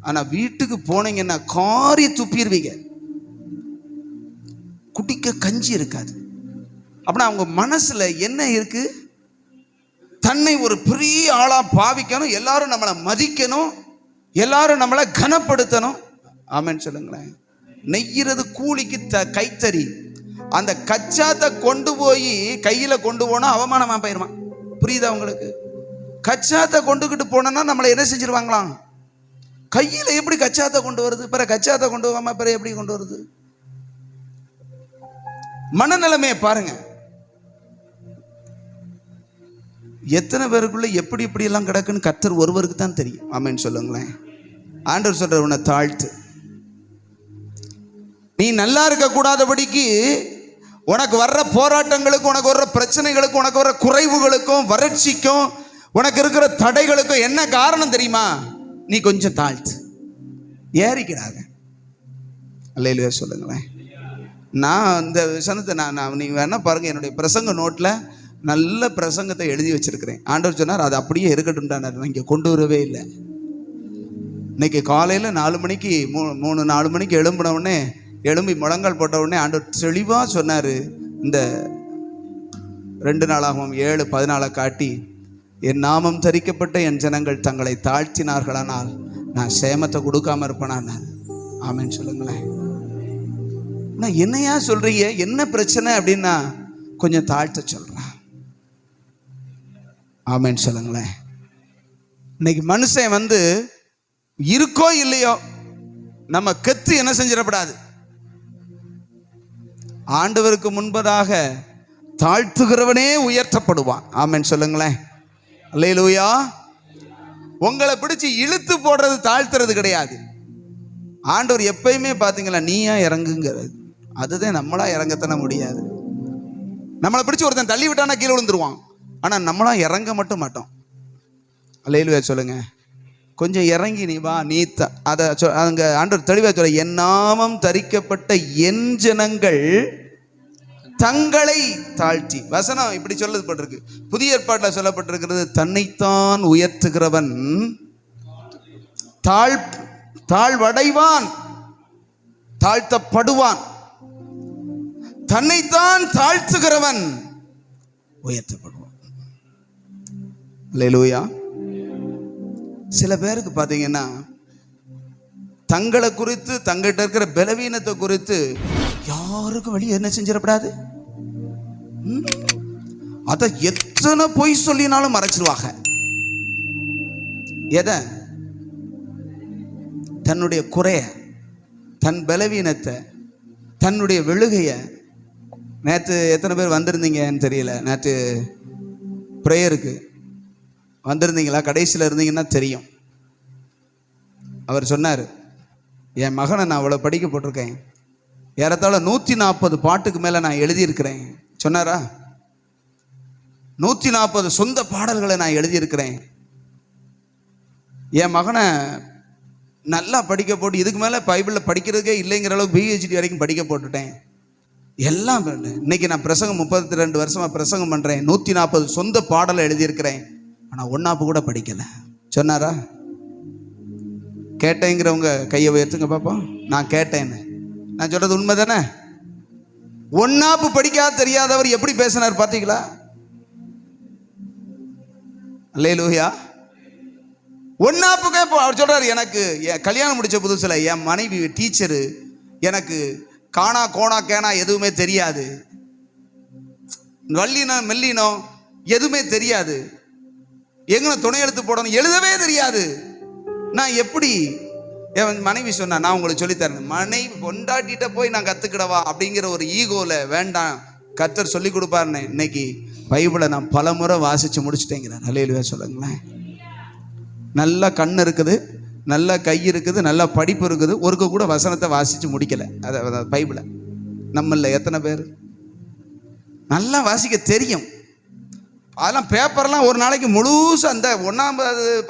ஆனா வீட்டுக்கு போனீங்கன்னா காரி துப்பிடுவீங்க, குடிக்க கஞ்சி இருக்காது. அப்படின்னா அவங்க மனசுல என்ன இருக்கு? தன்னை ஒரு பெரிய ஆளா பாவிக்கணும், எல்லாரும் நம்மளை மதிக்கணும், எல்லாரும் நம்மளை கனப்படுத்தணும். ஆமென் சொல்லுங்களேன். நெய்கிறது கூலிக்கு கைத்தறி. அந்த கச்சாத்தை கொண்டு போய் கையில கொண்டு போனா அவமானமா போயிருவான். புரியுதா உங்களுக்கு? கச்சாத்தை கொண்டுகிட்டு போனோம்னா நம்மளை என்ன செஞ்சிருவாங்களாம்? கையில எப்படி கச்சாத்தை கொண்டு வருது? பிற கச்சாத்தை கொண்டு போகாம பிற எப்படி கொண்டு வருது? மனநிலைமையை பாருங்க. எத்தனை பேருக்குள்ள எப்படி இப்படி எல்லாம் கிடக்குன்னு கர்த்தர் ஒருவருக்கு தான் தெரியும். ஆமென் சொல்லுங்களேன். ஆண்டவர் சொல்ற, உன்னை தாழ்த்து. நீ நல்லா இருக்க கூடாதபடிக்கு உனக்கு வர்ற போராட்டங்களுக்கும், உனக்கு வர்ற பிரச்சனைகளுக்கும், உனக்கு வர்ற குறைவுகளுக்கும், வறட்சிக்கும், உனக்கு இருக்கிற தடைகளுக்கும் என்ன காரணம் தெரியுமா? நீ கொஞ்சம் தாழ்த்து, ஏறிக்கிறாங்க. அல்லேலூயா சொல்லுங்களேன். நான் இந்த விஷயத்தை நான் நீங்க வேணா பாருங்க, என்னுடைய பிரசங்க நோட்ல நல்ல பிரசங்கத்தை எழுதி வச்சிருக்கிறேன். ஆண்டவர் சொன்னார், அது அப்படியே இருக்கட்டும்டானார். நான் இங்கே கொண்டு வரவே இல்லை. இன்னைக்கு காலையில் 4 மணிக்கு 3-4 மணிக்கு எழும்பி முழங்கால் போட்ட உடனே ஆண்டவர் தெளிவாக சொன்னார், இந்த 2 நாளாகவும் 7:14 காட்டி, என் நாமம் தரிக்கப்பட்ட என் ஜனங்கள் தங்களை தாழ்த்தினார்களானால் நான் சேமத்தை கொடுக்காம இருப்பேனா? ஆமென் சொல்லுங்களேன். என்னையா சொல்றீங்க, என்ன பிரச்சனை அப்படின்னா, கொஞ்சம் தாழ்த்த சொல்றேன். ஆமென் சொல்லுங்களேன். இன்னைக்கு மனுஷன் இருக்கோ இல்லையோ நம்ம கெத்து என்ன செஞ்சிடப்படாது. ஆண்டவருக்கு முன்பதாக தாழ்த்துகிறவனே உயர்த்தப்படுவான். ஆமென் சொல்லுங்களேன். அல்லேலூயா. உங்களை பிடிச்சு இழுத்து போடுறது தாழ்த்துறது கிடையாது. ஆண்டவர் எப்பயுமே பார்த்தீங்களா, நீயா இறங்குங்கிறது. அதுதான் நம்மளா இறங்கத்தானே முடியாது. நம்மளை பிடிச்சி ஒருத்தன் தள்ளி விட்டானா கீழே விழுந்துருவான், ஆனால் நம்மளா இறங்க மட்டும் மாட்டோம். அல்லேலூயா சொல்லுங்க. கொஞ்சம் இறங்கி நீ வா, நீ அதை அங்கே ஆண்டவர் தெளிவாக சொல்ல, என் நாமம் தரிக்கப்பட்ட என் ஜனங்கள் தங்களை தாழ்த்தி. வசனம் இப்படி சொல்லப்பட்டிருக்கு. புதிய ஏற்பாட்டில் சொல்லப்பட்டிருக்கிறது, தன்னைத்தான் உயர்த்துகிறவன் தாழ்வடைவான், தாழ்த்தப்படுவான். தன்னைத்தான் தாழ்த்துகிறவன் உயர்த்தப்படுவான். அல்லேலூயா. சில பேருக்கு பார்த்தீங்கன்னா தங்களை குறித்து, தங்கிட்ட இருக்கிற பலவீனத்தை குறித்து யாருக்கும் வெளியே என்ன செஞ்சிடப்படாது. அதை எத்தனை பொய் சொல்லினாலும் மறைச்சிருவாங்க. எதை? தன்னுடைய குறைய, தன் பலவீனத்தை, தன்னுடைய விழுகைய. நேற்று எத்தனை பேர் வந்திருந்தீங்கன்னு தெரியல. நேற்று ப்ரேயருக்கு வந்திருந்தீங்களா? கடைசியில் இருந்தீங்கன்னா தெரியும். அவர் சொன்னார், என் மகனை நான் அவ்வளோ படிக்க போட்டிருக்கேன், ஏறத்தாழ 140 பாட்டுக்கு மேலே நான் எழுதியிருக்கிறேன் சொன்னாரா? 140 சொந்த பாடல்களை நான் எழுதியிருக்கிறேன். என் மகனை நல்லா படிக்க போட்டு, இதுக்கு மேலே பைபிளில் படிக்கிறதுக்கே இல்லைங்கிற அளவுக்கு PhD வரைக்கும் படிக்க போட்டுட்டேன். எல்லாம் இன்னைக்கு நான் பிரசங்கம் 32 வருஷமாக பிரசங்கம் பண்ணுறேன். 140 சொந்த பாடலை எழுதியிருக்கிறேன். ஆனால் ஒன்னாப்பு கூட படிக்கலை சொன்னாரா? கேட்டேங்கிறவங்க கையை உயர்த்துங்க பார்ப்போம். நான் கேட்டேன்னு. நான் சொல்றது உண்மை தானே? ஒன்னாப்பு படிக்காத தெரியாதவர் எப்படி பேசினார் பார்த்தீங்களா? அல்லேலூயா. ஒன்னாப்புக்கே அவர் சொல்றாரு, எனக்கு கல்யாணம் முடிச்ச புதுசுல என் மனைவி டீச்சரு, எனக்கு காணா கோணா கேனா எதுவுமே தெரியாது, வல்லினம் மெல்லினம் எதுவுமே தெரியாது, எங்கே துணை எழுத்து போடணும் எழுதவே தெரியாது. நான் எப்படி? என் மனைவி சொன்னா, நான் உங்களுக்கு சொல்லித்தரேன். மனைவி பொண்டாட்டிட்ட போய் நான் கற்றுக்கிடவா அப்படிங்கிற ஒரு ஈகோவில் வேண்டாம், கர்த்தர் சொல்லி கொடுப்பாருன்னு இன்னைக்கு பைபிளை நான் பல முறை வாசித்து முடிச்சுட்டேங்கிறார். அல்லேலூயா சொல்லுங்களேன். நல்ல கண் இருக்குது, நல்ல கை இருக்குது, நல்ல படிப்பு இருக்குது, ஒருக்க கூட வசனத்தை வாசித்து முடிக்கலை. அதை பைபிளை நம்மள எத்தனை பேர் நல்லா வாசிக்க தெரியும்? அதெல்லாம் பேப்பர்லாம் ஒரு நாளைக்கு முழுசு அந்த 1ஆம்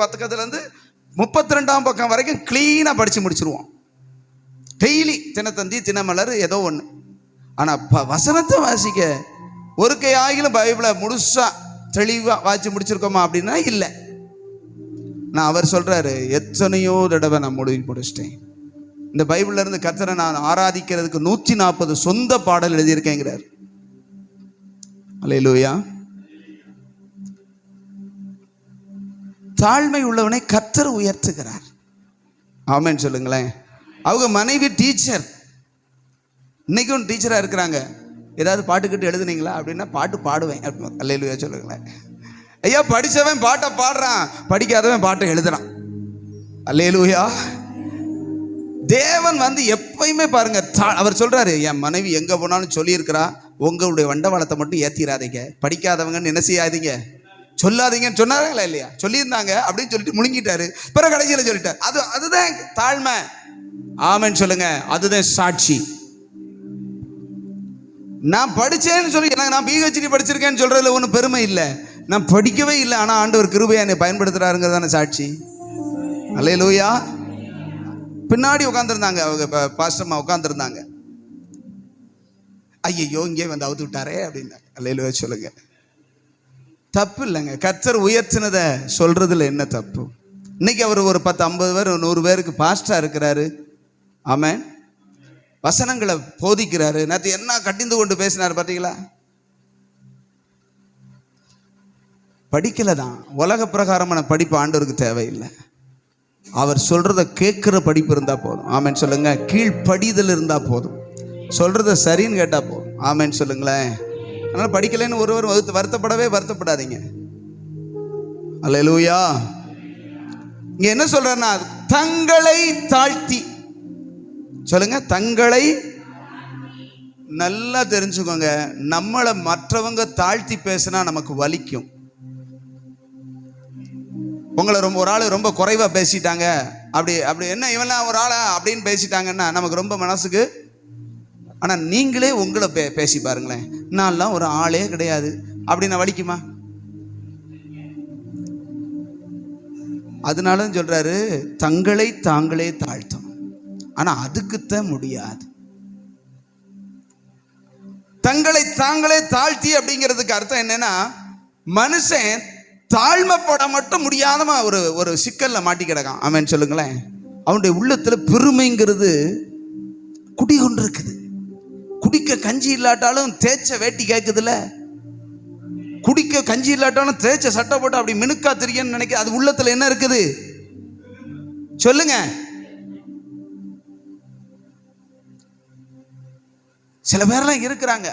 பக்கத்துலேருந்து 32ஆம் பக்கம் வரைக்கும் க்ளீனாக படித்து முடிச்சிருவோம். டெய்லி தினத்தந்தி, தினமலர், ஏதோ ஒன்று. ஆனால் வசனத்தை வாசிக்க ஒரு கை ஆகிலும் பைபிளை முழுசாக தெளிவாக வாசித்து முடிச்சிருக்கோமா அப்படின்னா இல்லை. நான் அவர் சொல்கிறாரு, எத்தனையோ தடவை நான் முடிச்சிட்டேன். இந்த பைபிள்ல இருந்து கர்த்தரை நான் ஆராதிக்கிறதுக்கு 140 சொந்த பாடல் எழுதியிருக்கேங்கிறார். அல்லேலூயா. தாழ்மை உள்ளவனை கர்த்தர் உயர்த்துகிறார். ஆமென் சொல்லுங்களேன். அவங்க மனைவி டீச்சர், இன்னைக்கும் டீச்சராக இருக்கிறாங்க. ஏதாவது பாட்டுக்கிட்டு எழுதுனீங்களா அப்படின்னா பாட்டு பாடுவேன். அல்லேலூயா சொல்லுங்களேன். ஐயா, படித்தவன் பாட்டை பாடுறான், படிக்காதவன் பாட்டை எழுதுறான். அல்லேலூயா. தேவன் எப்பயுமே பாருங்க, அவர் சொல்றாரு, என் மனைவி எங்க போனாலும் சொல்லியிருக்கிறா, உங்களுடைய வண்டவாளத்தை மட்டும் ஏத்திராதீங்க, படிக்காதவங்கன்னு என்ன செய்யாதீங்க, சொல்லாதீங்கன்னு சொன்னாங்களா இல்லையா? சொல்லியிருந்தாங்க அப்படின்னு சொல்லிட்டு முழுங்கிட்டாரு. பிறகு கடைசியில் சொல்லிட்டார். அதுதான் தாழ்மை. ஆமென் சொல்லுங்க. அதுதான் சாட்சி. நான் படிச்சேன்னு சொல்லி நான் PhD படிச்சிருக்கேன்னு சொல்றதுல ஒன்றும் பெருமை இல்லை. நான் படிக்கவே இல்லை, ஆனால் ஆண்டவர் கிருபையை என்னை பயன்படுத்துறாருங்கிறது தானே சாட்சி. அல்லேலூயா. பின்னாடி உட்காந்துருந்தாங்க, அவங்க பாஸ்டர்மா உட்காந்துருந்தாங்க. ஐயோ, இங்கே அவுத்து விட்டாரே அப்படின்னு. அல்லேலூயா சொல்லுங்க. தப்பு இல்லைங்க. கர்த்தர் உயர்த்தினதை சொல்றதுல என்ன தப்பு? இன்னைக்கு அவர் ஒரு 10, 50 பேர், 100 பேருக்கு பாஸ்டா இருக்கிறாரு. ஆமென். வசனங்களை போதிக்கிறாரு. நேற்று என்ன கட்டிந்து கொண்டு பேசினார் பார்த்தீங்களா? படிக்கல தான். உலக பிரகாரமான படிப்பு ஆண்டவருக்கு தேவையில்லை. அவர் சொல்றத கேட்கிற படிப்பு இருந்தா போதும். ஆமென் சொல்லுங்க. கீழ்ப்படிதல் இருந்தா போதும். சொல்றத சரின்னு கேட்டா போதும். ஆமென் சொல்லுங்களேன். அதனால படிக்கலைன்னு ஒருவர் வருத்தப்படாதீங்க. அல்லேலூயா. இங்க என்ன சொல்றேன்னா, தங்களை தாழ்த்தி சொல்லுங்க. தங்களை நல்லா தெரிஞ்சுக்கோங்க. நம்மளை மற்றவங்க தாழ்த்தி பேசினா நமக்கு வலிக்கும். உங்களை ஒரு ஆள் ரொம்ப குறைவா பேசிட்டாங்க, அப்படி என்ன இவெல்லாம் ஒரு ஆளா அப்படின்னு பேசிட்டாங்கன்னா நமக்கு ரொம்ப மனசுக்கு. ஆனால் நீங்களே உங்களை பேசி பாருங்களேன், நான்லாம் ஒரு ஆளே கிடையாது அப்படின்னா வலிக்குமா? அதனால சொல்றாரு, தங்களை தாங்களே தாழ்த்தும். ஆனா அதுக்குத்தான் முடியாது. தங்களை தாங்களே தாழ்த்தி அப்படிங்கிறதுக்கு அர்த்தம் என்னன்னா, மனுஷன் தாழ்மைப்பட மட்டும் முடியாதமா ஒரு சிக்கல்ல மாட்டி கிடக்கான். ஆமென் சொல்லுங்களேன். அவனுடைய உள்ளத்துல பெருமைங்கிறது குடி கொண்டு இருக்குது. குடிக்க கஞ்சி இல்லாட்டாலும் தேய்ச்ச வேட்டி கேட்குதுல, குடிக்க கஞ்சி இல்லாட்டாலும் தேய்ச்ச சட்டை போட்டு அப்படி மினுக்கா திரியன்னு நினைக்க, அது உள்ளத்துல என்ன இருக்குது சொல்லுங்க. சில பேர்லாம் இருக்கிறாங்க,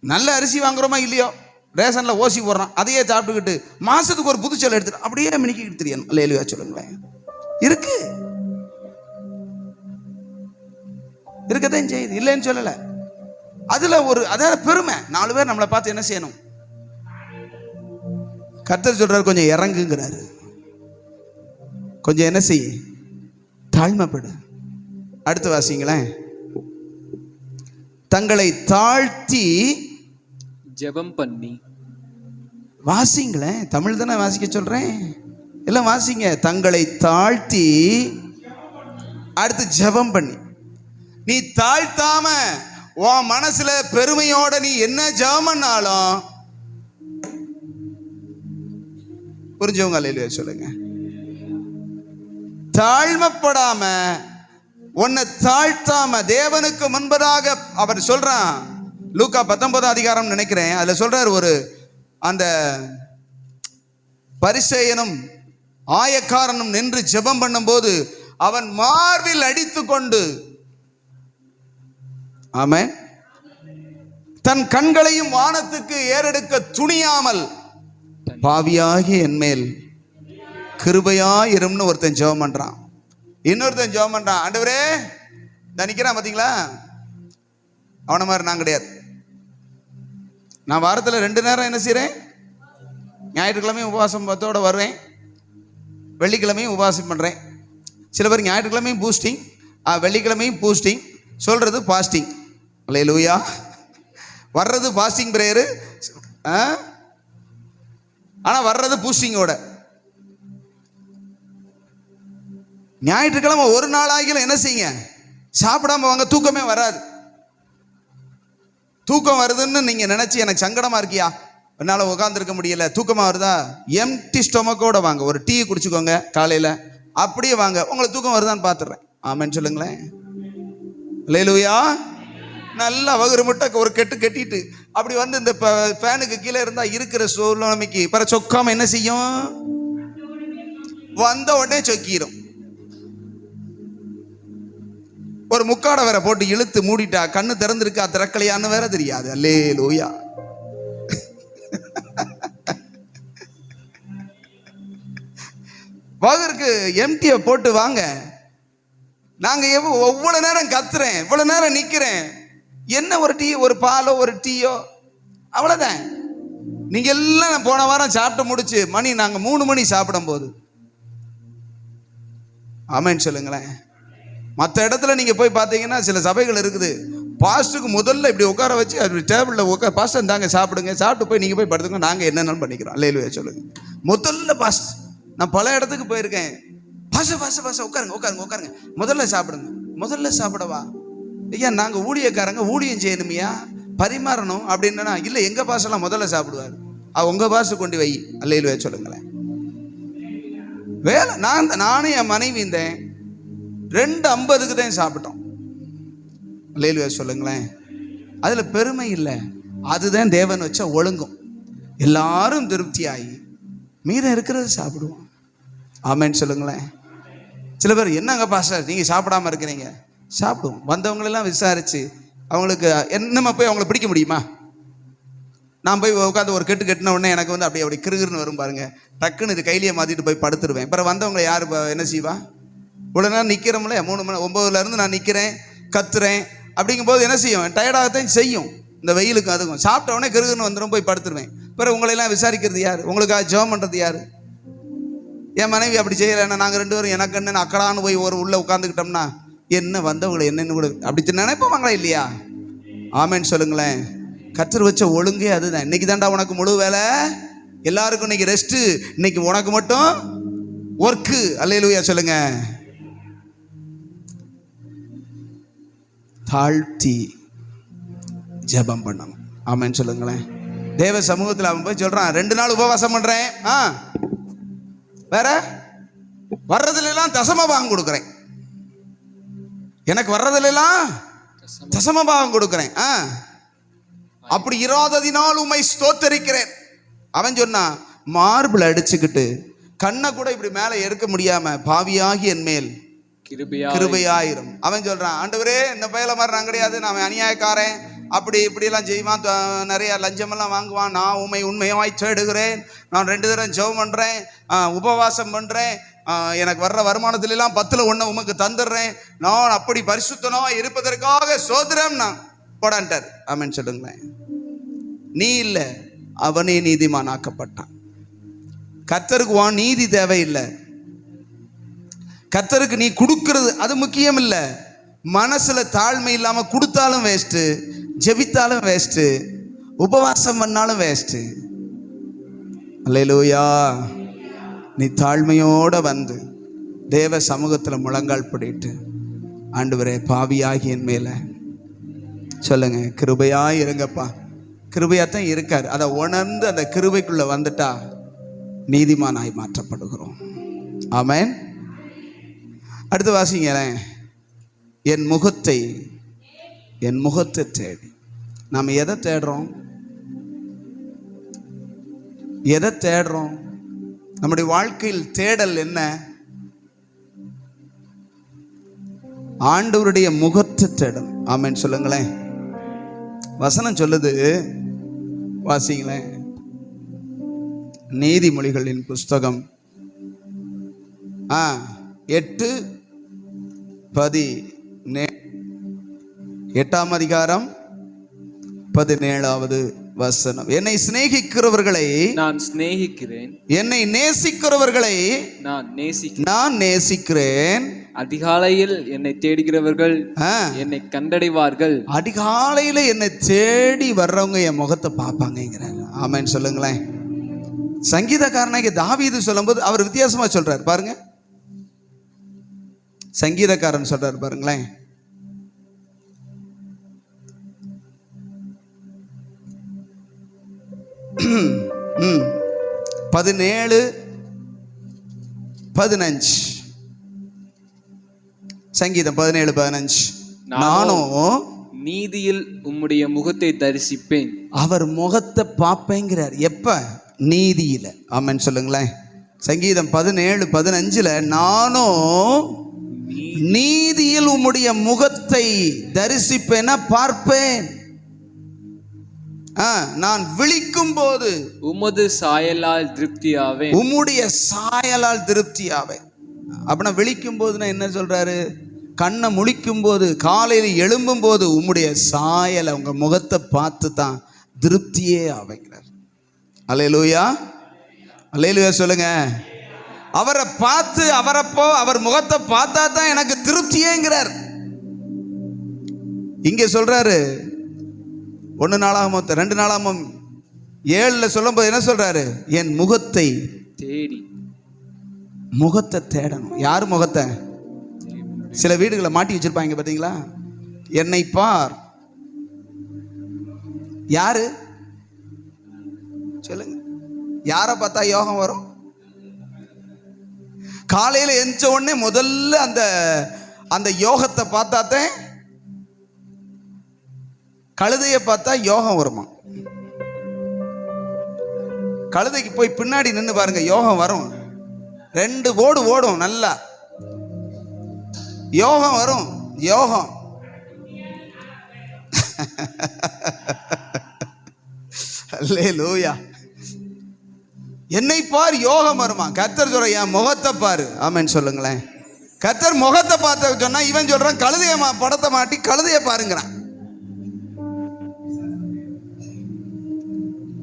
நல்ல அரிசி வாங்குறோமா இல்லையோ, ரேஷன்ல ஓசி போடுறான், அதையே சாப்பிட்டுக்கிட்டு மாசத்துக்கு ஒரு புதுச்சல் எடுத்துட்டு அப்படியே மினிக்கிட்டு தெரியணும். அல்லேலூயா சொல்லுங்களேன். இருக்கு, இருக்கத்தான் செய்யுது, இல்லைன்னு சொல்லல. அதுல ஒரு அதாவது பெருமை. 4 பேர் நம்மளை பார்த்து என்ன செய்யணும்? கர்த்தர் சொல்றாரு, கொஞ்சம் இறங்குங்கிறாரு. கொஞ்சம் என்ன செய்ய, தாழ்மைப்படு. அடுத்து வாசிங்களேன். தங்களை தாழ்த்தி ஜெபம் பண்ணி. வாசிங்களேன், தமிழ் தானே வாசிக்க சொல்றேன், எல்லாம் வாசிங்க. தங்களை தாழ்த்தி, அடுத்து ஜெபம் பண்ணி. நீ தாழ்த்தாம உன் மனசுல பெருமையோட நீ என்ன ஜெபம் பண்ணாலும், புரிஞ்சவங்க அல்லேலூயா சொல்லுங்க. தாழ்மைப்படாம, உன்னை தாழ்த்தாம தேவனுக்கு முன்பதாக அவர் சொல்றான். லூக்கா 19 அதிகாரம் நினைக்கிறேன், அதுல சொல்றார், ஒரு அந்த பரிசேயனும் ஆயக்காரனும் நின்று ஜெபம் பண்ணும்போது அவன் மார்பில் அடித்து கொண்டு, ஆமென், தன் கண்களையும் வானத்துக்கு ஏறெடுக்க துணியாமல், பாவியாகிய என்மேல் கிருபையாயிரும்னு ஒருத்தன் ஜெபம் பண்றான். இன்னொருத்தன் ஜெபம் பண்றான், ஆண்டவரே நினைக்கிறான் பாத்தீங்களா, அவன மாதிரி நான் கிடையாது. நான் வாரத்தில் 2 நேரம் என்ன செய்கிறேன்? ஞாயிற்றுக்கிழமையும் உபவாசத்தோட வருவேன், வெள்ளிக்கிழமையும் உபவாசம் பண்ணுறேன். சில பேர் ஞாயிற்றுக்கிழமையும் பூஸ்டிங், வெள்ளிக்கிழமையும் பூஸ்டிங், சொல்றது பாஸ்டிங். அல்லேலூயா. வர்றது பாஸ்டிங் பிரேயரு, ஆனால் வர்றது பூஸ்டிங்கோட. ஞாயிற்றுக்கிழமை ஒரு நாள் ஆகிலும் என்ன செய்யுங்க, சாப்பிடாம வாங்க, தூக்கமே வராது. தூக்கம் வருதுன்னு நீங்க நினைச்சு எனக்கு சங்கடமா இருக்கியா, என்னால உட்காந்துருக்க முடியல, தூக்கமா வருதா, எம்டி ஸ்டொமக்கோட வாங்க, ஒரு டீ குடிச்சுக்கோங்க காலையில, அப்படியே வாங்க, உங்களுக்கு தூக்கம் வருதான்னு பார்த்துடுறேன். ஆமென் சொல்லுங்களேன். அல்லேலூயா. நல்லா வகுறு முட்டை ஒரு கெட்டு கட்டிட்டு அப்படி வந்து இந்த ஃபேனுக்கு கீழே இருந்தா இருக்கிற சூழ்நிலைமைக்கு பிற சொக்காம என்ன செய்யும், வந்த உடனே சொக்கிரும். ஒரு முக்காடை வேற போட்டு இழுத்து மூடிட்டா, கண்ணு திறந்திருக்கா திறக்கலையான்னு வேற தெரியாது. அல்லேலூயா. வகுருக்கு எம்டியை போட்டு வாங்க. நாங்க ஒவ்வொரு நேரம் கத்துறேன், இவ்வளவு நேரம் நிக்கிறேன், என்ன ஒரு டீ, ஒரு பாலோ, ஒரு டீயோ, அவ்வளவுதான். நீங்க எல்லாம் போன வாரம் சாப்பிட்டு முடிச்சு மணி நாங்க 3 மணி சாப்பிடும் போது, ஆமென் சொல்லுங்களேன். மற்ற இடத்துல நீங்க போய் பார்த்தீங்கன்னா சில சபைகள் இருக்குது, பாஸ்ட்டுக்கு முதல்ல இப்படி உட்கார வச்சு அப்படி டேபிளில் உட்கார, பாஸ்டர் தாங்க சாப்பிடுங்க, சாப்பிட்டு போய் நீங்கள் போய் படுத்துங்க, நாங்கள் என்னென்னு பண்ணிக்கிறோம். அல்லேலூயா சொல்லுங்க. முதல்ல பாஸ்ட், நான் பல இடத்துக்கு போயிருக்கேன், பாஸ்டர் உட்காருங்க உட்காருங்க உட்காருங்க, முதல்ல சாப்பிடுங்க. முதல்ல சாப்பிடவா ஐயா, நாங்கள் ஊழியக்காரங்க, ஊழியம் செய்யணுமையா, பரிமாறணும் அப்படின்னா, இல்லை எங்கள் பாசெல்லாம் முதல்ல சாப்பிடுவார், உங்கள் பாசு கொண்டு வை. அல்லேலூயா சொல்லுங்களேன். வேலை நானும் என் மனைவி இருந்தேன், 2:50 தான் சாப்பிட்டோம். அல்லேலூயா சொல்லுங்களேன். அதுல பெருமை இல்லை, அதுதான் தேவன் வச்ச ஒழுங்கும். எல்லாரும் திருப்தியாகி மீதம் இருக்கிறது சாப்பிடுவோம். ஆமென் சொல்லுங்களேன். சில பேர் என்னங்க பாஸ்டர் நீங்க சாப்பிடாம இருக்கிறீங்க, சாப்பிடுவோம். வந்தவங்களெல்லாம் விசாரிச்சு அவங்களுக்கு என்னமா போய் அவங்கள பிடிக்க முடியுமா? நான் போய் உட்காந்து ஒரு கெட்டு கட்டின உடனே எனக்கு வந்து அப்படி கிருகிருன்னு வரும் பாருங்க, டக்குன்னு இது கையிலேயே மாற்றிட்டு போய் படுத்துருவேன். அப்புறம் வந்தவங்க யார் என்ன செய்வா? இவ்வளோ நேரம் நிற்கிறோம்ல, 3 மணி 9லேருந்து நான் நிற்கிறேன், கத்துறேன், அப்படிங்கும்போது என்ன செய்யும், டயர்டாகத்தான் செய்யும். இந்த வெயிலுக்கு அதுக்கும் சாப்பிட்ட உடனே கிருகிருன்னு வந்துடும், போய் படுத்துருவேன். பிறகு உங்களையெல்லாம் விசாரிக்கிறது யார்? உங்களுக்காக ஜெபம் பண்ணுறது யார்? என் மனைவி அப்படி செய்யலைன்னா நாங்கள் 2 பேரும் எனக்கு என்ன அக்கடான்னு போய் ஒரு உள்ளே உட்காந்துக்கிட்டோம்னா என்ன வந்தவங்களை என்னென்னு கூட அப்படி நினைப்பாங்களா இல்லையா? ஆமென் சொல்லுங்களேன். கர்த்தர் வச்ச ஒழுங்கே அதுதான். இன்னைக்கு தாண்டா உனக்கு முழு வேலை, எல்லாருக்கும் இன்னைக்கு ரெஸ்ட்டு, இன்னைக்கு உனக்கு மட்டும் ஒர்க்கு. அல்லேலூயா சொல்லுங்க. தாழ்த்தி ஜெபம் பண்ணணும். ஆமென் சொல்லுங்களேன். தேவ சமூகத்தில் அவன் போய் சொல்றான், 2 நாள் உபவாசம் பண்றேன், வேற வர்றதுல எல்லாம் தசம பாகம் கொடுக்குறேன். எனக்கு வர்றதுலாம் தசமபாகம் கொடுக்கிறேன். அப்படி இராததினால் உம்மை ஸ்தோத்தரிக்கிறேன். அவன் சொன்னான், மார்பிள் அடிச்சுக்கிட்டு கண்ணை கூட இப்படி மேலே எடுக்க முடியாம பாவியாகி என் மேல் கிருபையாயிரும். அவன் சொல்றான், ஆண்டவரே இந்த பையல மாதிரி நான் கிடையாது, நான் அநியாயக்காரன், அப்படி இப்படியெல்லாம் செய்வான், நிறைய லஞ்சமெல்லாம் வாங்குவான். நான் உண்மை உண்மையாய் தேடுகிறேன், நான் 2 தடவை ஜெபம் பண்ணுறேன், உபவாசம் பண்ணுறேன், எனக்கு வர்ற வருமானத்துலாம் 10ல் 1 உமக்கு தந்துடுறேன், நான் அப்படி பரிசுத்தனோ இருப்பதற்காக சோதரம் நான் போடான்ட்டார். ஆமென் சொல்லுங்களேன். நீ இல்லை, அவனே நீதிமான் ஆக்கப்பட்டான். கர்த்தருக்கு உன் நீதி தேவையில்லை. கர்த்தருக்கு நீ கொடுக்கிறது அது முக்கியம் இல்லை. மனசுல தாழ்மை இல்லாம கொடுத்தாலும் வேஸ்ட்டு, ஜெபித்தாலும் வேஸ்ட்டு, உபவாசம் பண்ணாலும் வேஸ்ட்டு. அல்லேலூயா. நீ தாழ்மையோட வந்து தேவ சமூகத்தில் முழங்கால் படிட்டு, ஆண்டவரே பாவியாகி என் மேல சொல்லுங்க, கிருபையா இருங்கப்பா. கிருபையாத்தான் இருக்காரு. அதை உணர்ந்து அந்த கிருபைக்குள்ள வந்துட்டா நீதிமானாய் மாற்றப்படுகிறோம். ஆமென். அடுத்து வாசிங்களேன். என் முகத்தை தேடி. நாம் எதை தேடுறோம்? நம்முடைய வாழ்க்கையில் தேடல் என்ன? ஆண்டவருடைய முகத்தை தேடல். ஆமென் சொல்லுங்களேன். வசனம் சொல்லுது, வாசிங்களேன். நீதிமொழிகளின் புஸ்தகம் 8ஆம் அதிகாரம் 17வது வசனம். என்னை சிநேகிக்கிறவர்களை நான் சிநேகிக்கிறேன், என்னை நேசிக்கிறவர்களை நான் நேசிக்கிறேன். அதிகாலையில் என்னை தேடுகிறவர்கள் என்னை கண்டடைவார்கள். அதிகாலையில என்னை தேடி வர்றவங்க என் முகத்தை பார்ப்பாங்கிறாங்க. ஆமென் சொல்லுங்களேன். சங்கீதக்காரனாகிய தாவீது சொல்லும்போது அவர் வித்தியாசமா சொல்றாரு பாருங்க. சங்கீதக்காரன் சொல்றாரு பாருங்களேன். ம் 17:15 சங்கீதம் 17:15. நானும் நீதியில் உம்முடைய முகத்தை தரிசிப்பேன். அவர் முகத்தை பார்ப்பேங்கிறார். எப்ப? நீதியில. ஆமென் சொல்லுங்களேன். சங்கீதம் 17:15 நானும் நீதியில் உம்முடைய முகத்தை தரிசிப்பேன பார்ப்பேன். நான் விழிக்கும் போது உமது சாயலால் திருப்தியாவேன். உம்முடைய சாயலால் திருப்தியாவேன். அப்படின்னா விழிக்கும் போதுன்னா என்ன சொல்றாரு? கண்ணை முழிக்கும் போது, காலையில் எழும்பும் போது உம்முடைய சாயலை, உங்க முகத்தை பார்த்து தான் திருப்தியே ஆவைங்கிறார். அல்லேலூயா, அல்லேலூயா சொல்லுங்க. அவரை பார்த்து அவர் முகத்தை பார்த்தா தான் எனக்கு திருப்தியேங்கிறார். இங்கே சொல்றாரு 1 நாளாகமம் 2 நாளாகமம் 7 சொல்லும் போது என்ன சொல்றாரு? என் முகத்தை தேடி. முகத்தை தேடணும். யார் முகத்தை? சில வீடுகளை மாட்டி வச்சிருப்பாங்க பார்த்தீங்களா? என்னை பார். யாரு சொல்லுங்க? யாரை பார்த்தா யோகம் வரும்? காலையில் எந்த உடனே முதல்ல அந்த யோகத்தை பார்த்தாத்தேன். கழுதையை பார்த்தா யோகம் வருமா? கழுதைக்கு போய் பின்னாடி நின்று பாருங்க, யோகம் வரும். 2 ஓடு ஓடும், நல்லா யோகம் வரும். யோகம் அல்லேலூயா. என்னை பார், யோகம் வருமா? கர்த்தர் சொல்ற என் முகத்தை பாரு. ஆமென் சொல்லுங்களேன். கர்த்தர் முகத்தை பார்த்த சொன்னா இவன் சொல்றான் கழுதைய படத்தை மாட்டி கழுதைய பாருங்கிறான்.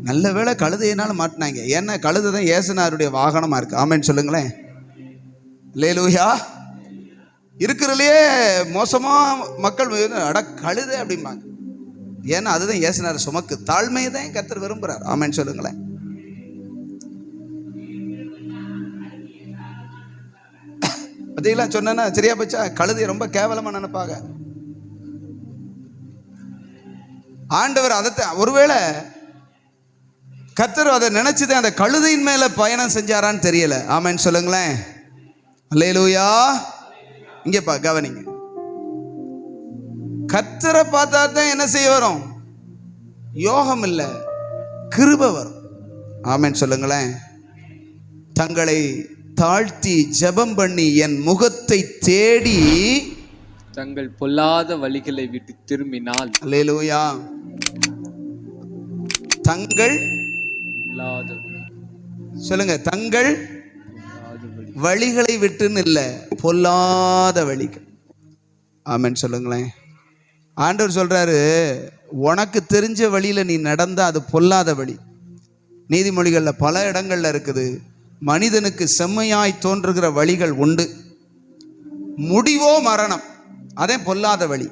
நல்ல வேளை கழுதையினால மாட்டினாங்க. ஏன்னா கழுதை தான் ஏசுனாருடைய வாகனமா இருக்கு. ஆமென் சொல்லுங்களேன். அல்லேலூயா. இருக்கிறதுலையே மோசமா மக்கள் அட கழுதை அப்படிம்பாங்க. ஏன்னா அதுதான் ஏசுனார் சுமக்கு. தாழ்மையை தான் கர்த்தர் விரும்புறார். ஆமென் சொல்லுங்களேன். அதெல்லாம் சொன்னா சரியா போச்சா? கழுதையை ரொம்ப கேவலமா நினைப்பாங்க. ஆண்டவர் அதை ஒருவேளை கர்த்தர் அதை நினைச்சுதான் அந்த கழுதையின் மேல பயணம் செஞ்சாரான்னு தெரியல. ஆமென் சொல்லுங்களேன். அல்லேலூயா. இங்கேப்பா கவனிங்க. கர்த்தரை பார்த்தா தான் என்ன செய்ய வரும்? யோகம் இல்ல, கிருபை வரும். ஆமென் சொல்லுங்களேன். தங்களை தாழ்த்தி ஜெபம் பண்ணி என் முகத்தை தேடி தங்கள் பொல்லாத வழிகளை விட்டு திரும்பினால். அல்லேலூயா. தங்கள் சொல்லுங்க, தங்கள் வழிகளை விட்டுன்னு இல்ல, பொல்லாத வழிகள். ஆமென் சொல்லுங்களேன். ஆண்டவர் சொல்றாரு, உனக்கு தெரிஞ்ச வழியில நீ நடந்தா அது பொல்லாத வழி. நீதிமொழிகள்ல பல இடங்கள்ல இருக்குது, மனிதனுக்கு செம்மையாய் தோன்றுகிற வழிகள் உண்டு, முடிவோ மரணம், அதே பொல்லாத வழி.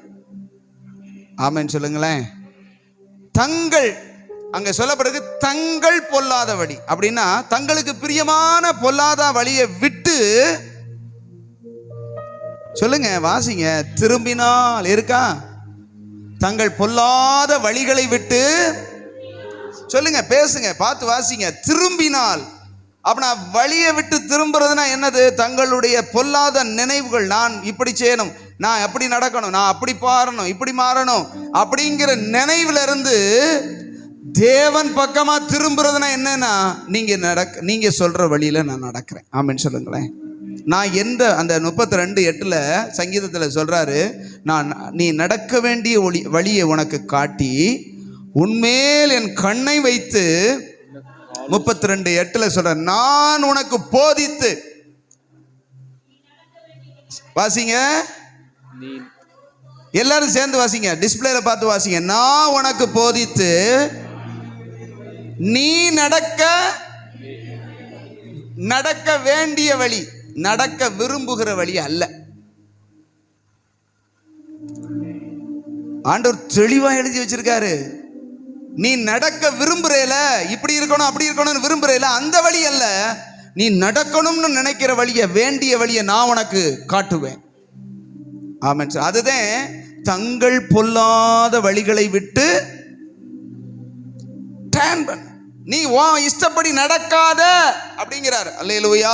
ஆமென் சொல்லுங்களேன். தங்கள் அங்க சொல்லப்படுது தங்கள் பொல்லாத வழி. அப்படின்னா தங்களுக்கு பிரியமான பொல்லாத வழியை விட்டு சொல்லுங்க, வாசிங்க, திரும்பினால் இருக்கா? தங்கள் பொல்லாத வழிகளை விட்டு சொல்லுங்க, பேசுங்க, பார்த்து வாசிங்க. திரும்பினால் அப்படின்னா வழியை விட்டு திரும்புறதுனா என்னது? தங்களுடைய பொல்லாத நினைவுகள், நான் இப்படி செய்யணும், நான் அப்படி நடக்கணும், நான் அப்படி பாரணும், இப்படி மாறணும் அப்படிங்கிற நினைவுல இருந்து தேவன் பக்கமா திரும்புறதுனா என்னன்னா, நீங்க சொல்ற வழியில நான் நடக்கிறேன். ஆமென் சொல்லுங்களேன். நான் எந்த அந்த 32:8 சங்கீதத்தில் சொல்றாரு, நான் நீ நடக்க வேண்டிய வழியை உனக்கு காட்டி உன்மேல் என் கண்ணை வைத்து 32:8 சொல்ற, நான் உனக்கு போதித்து. வாசிங்க எல்லாரும் சேர்ந்து வாசிங்க, டிஸ்பிளேல பார்த்து வாசிங்க. நான் உனக்கு போதித்து நீ நடக்க வேண்டிய வழி, நடக்க விரும்புகிற வழி அல்ல. ஆண்டவர் தெளிவா எழுதி வச்சிருக்காரு. நீ நடக்க விரும்புறேல, இப்படி இருக்கணும் அப்படி இருக்கணும்னு விரும்புறேல, அந்த வழி அல்ல. நீ நடக்கணும்னு நினைக்கிற வழியை, வேண்டிய வழியை நான் உனக்கு காட்டுவேன். ஆமென். அதுதான் தங்கள் பொல்லாத வழிகளை விட்டு டர்ன் பண்ணு, நீ உன் இஷ்டப்படி நடக்காத அப்படிங்கிறார். அல்லேலூயா,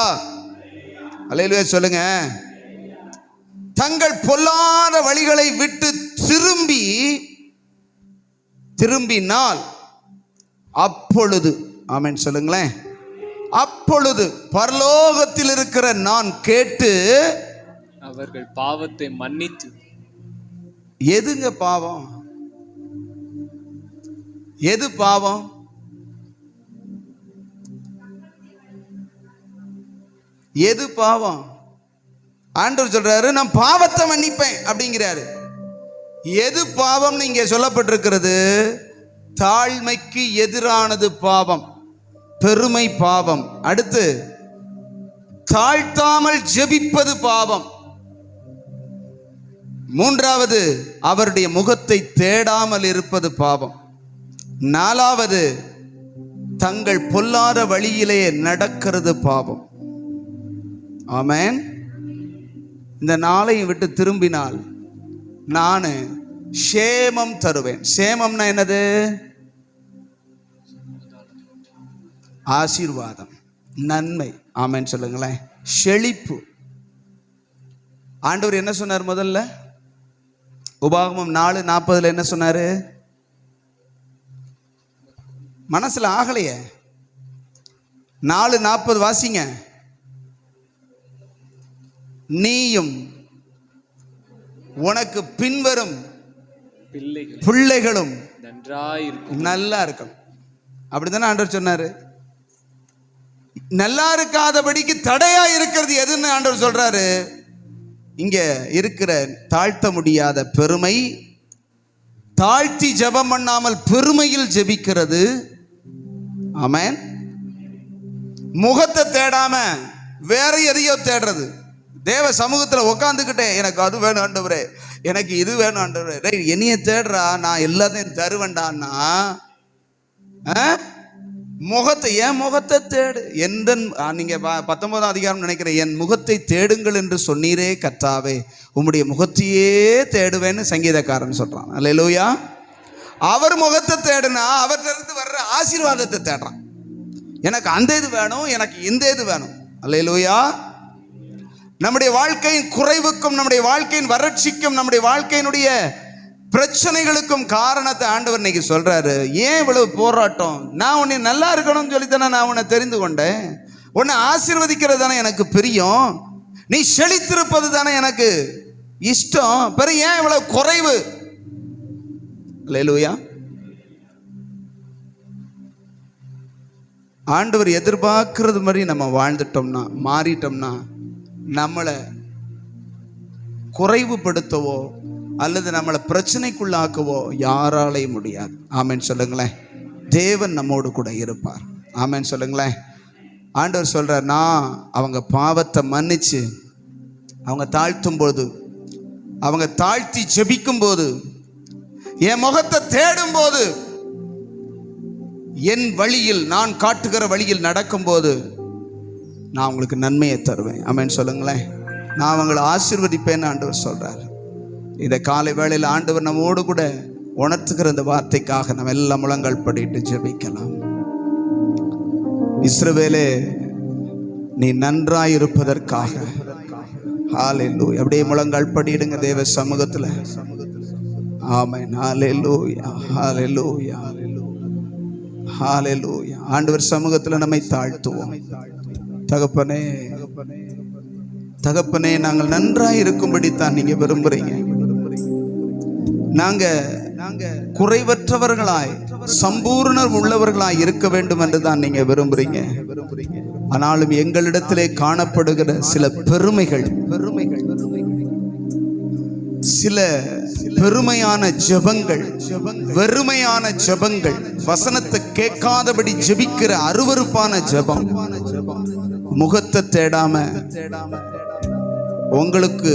அல்லேலூயா சொல்லுங்க. தங்கள் பொல்லாத வழிகளை விட்டு திரும்பினால் அப்பொழுது, ஆமென் சொல்லுங்களேன், அப்பொழுது பரலோகத்தில் இருக்கிற நான் கேட்டு அவர்கள் பாவத்தை மன்னித்து. எதுங்க பாவம்? எது பாவம்? எது பாவம்? ஆண்டவர் சொல்றாரு, நான் பாவத்தை மன்னிப்பேன் அப்படிங்கிறாரு. எது பாவம் இங்கே சொல்லப்பட்டிருக்கிறது? தாழ்மைக்கு எதிரானது பாவம், பெருமை பாவம். அடுத்து தாழ்த்தாமல் ஜெபிப்பது பாவம். மூன்றாவது அவருடைய முகத்தை தேடாமல் இருப்பது பாவம். நாலாவது தங்கள் பொல்லாத வழியிலே நடக்கிறது பாவம். ஆமென். இந்த நாளையும் விட்டு திரும்பினால் நான் சேமம் தருவேன். சேமம்னா என்னது? ஆசீர்வாதம், நன்மை. ஆமென் சொல்லுங்களேன். செழிப்பு. ஆண்டவர் என்ன சொன்னார் முதல்ல? உபாகமம் 4:40 என்ன சொன்னாரு? மனசுல ஆகலையே. 4:40 வாசிங்க. நீயும் உனக்கு பின்வரும் பிள்ளைகளும் நல்லா இருக்கணும். அப்படித்தானே ஆண்டவர் சொன்னாரு. நல்லா இருக்காதபடிக்கு தடையா இருக்கிறது எதுன்னு ஆண்டவர் சொல்றாரு. இங்க இருக்கிற தாழ்த்த முடியாத பெருமை, தாழ்த்தி ஜெபம் பண்ணாமல் பெருமையில் ஜெபிக்கிறது. ஆமென். முகத்தை தேடாம வேற எதையோ தேடுறது. தேவ சமூகத்தில் உட்காந்துக்கிட்டே எனக்கு அது வேணும் ஆண்டவரே, எனக்கு இது வேணும் ஆண்டவரே, என்னைய தேடுறா, நான் எல்லாத்தையும் தருவேண்டான்னா முகத்தை, என் முகத்தை தேடு. எந்த நீங்க 19ஆம் அதிகாரம் நினைக்கிறேன், என் முகத்தை தேடுங்கள் என்று சொன்னீரே கர்த்தாவே, உம்முடைய முகத்தையே தேடுவேன்னு சங்கீதக்காரன் சொல்றான். அல்லேலூயா. அவர் முகத்தை தேடுனா அவர்கிட்ட வர்ற ஆசீர்வாதத்தை தேடுறான். எனக்கு அந்த இது வேணும், எனக்கு இந்த இது வேணும். அல்லேலூயா. நம்முடைய வாழ்க்கையின் குறைவுக்கும், நம்முடைய வாழ்க்கையின் வறட்சிக்கும், நம்முடைய வாழ்க்கையினுடைய பிரச்சனைகளுக்கும் காரணத்தை ஆண்டவர் இன்னைக்கு சொல்றாரு. ஏன் இவ்வளவு போராட்டம்? நான் உன்னை நல்லா இருக்கணும்னு சொல்லித்தானே நான் உன்னை தெரிந்து கொண்டேன். உன்னை ஆசீர்வதிக்கிறது தானே எனக்கு பிரியம். நீ செழித்திருப்பது தானே எனக்கு இஷ்டம். பிறகு ஏன் இவ்வளவு குறைவு? அல்லேலூயா. ஆண்டவர் எதிர்பார்க்கிறது மாதிரி நம்ம வாழ்ந்துட்டோம்னா, மாறிட்டோம்னா, நம்மளை குறைவுபடுத்தவோ அல்லது நம்மளை பிரச்சனைக்குள்ளாக்கவோ யாராலையும் முடியாது. ஆமென் சொல்லுங்களேன். தேவன் நம்மோடு கூட இருப்பார். ஆமென் சொல்லுங்களேன். ஆண்டவர் சொல்றார், நான் அவங்க பாவத்தை மன்னிச்சு அவங்க தாழ்த்தும் போது, அவங்க தாழ்த்தி ஜெபிக்கும் போது, என் முகத்தை தேடும் போது, என் வழியில் நான் காட்டுகிற வழியில் நடக்கும்போது நான் உங்களுக்கு நன்மையை தருவேன். ஆமென் சொல்லுங்களேன். நான் அவங்களை ஆசீர்வதிப்பேன்னு ஆண்டவர் சொல்றார். இந்த காலை வேளையில் ஆண்டவர் நம்மோடு கூட உணர்த்துகிற இந்த வார்த்தைக்காக நம்ம எல்லாம் முழங்கால் படிட்டு ஜெபிக்கலாம். இஸ்ரவேலே, நீ நன்றாய் இருப்பதற்காக ஹல்லேலூயா. அப்படியே முழங்கால் படிடுங்க தேவ சமூகத்துல. ஆமென். ஹல்லேலூயா, ஹல்லேலூயா, ஹல்லேலூயா. ஆண்டவர் சமூகத்துல நம்மை தாழ்த்துவோம். தகப்பனே, தகப்பனே, நாங்கள் நன்றாய் இருக்கும்படி தான் நீங்க விரும்புறீங்க. நாங்க குறைவற்றவர்களாய் சம்பூர்ணம் உள்ளவர்களாய் இருக்க வேண்டும் என்று தான் நீங்க விரும்புறீங்க. ஆனாலும் எங்களிடத்திலே காணப்படுகிற சில பெருமைகள், சில பெருமையான ஜெபங்கள், வெறுமையான ஜெபங்கள், வசனத்தை கேட்காதபடி ஜெபிக்கிற அருவருப்பான ஜெபம், முகத்தை தேடாம உங்களுக்கு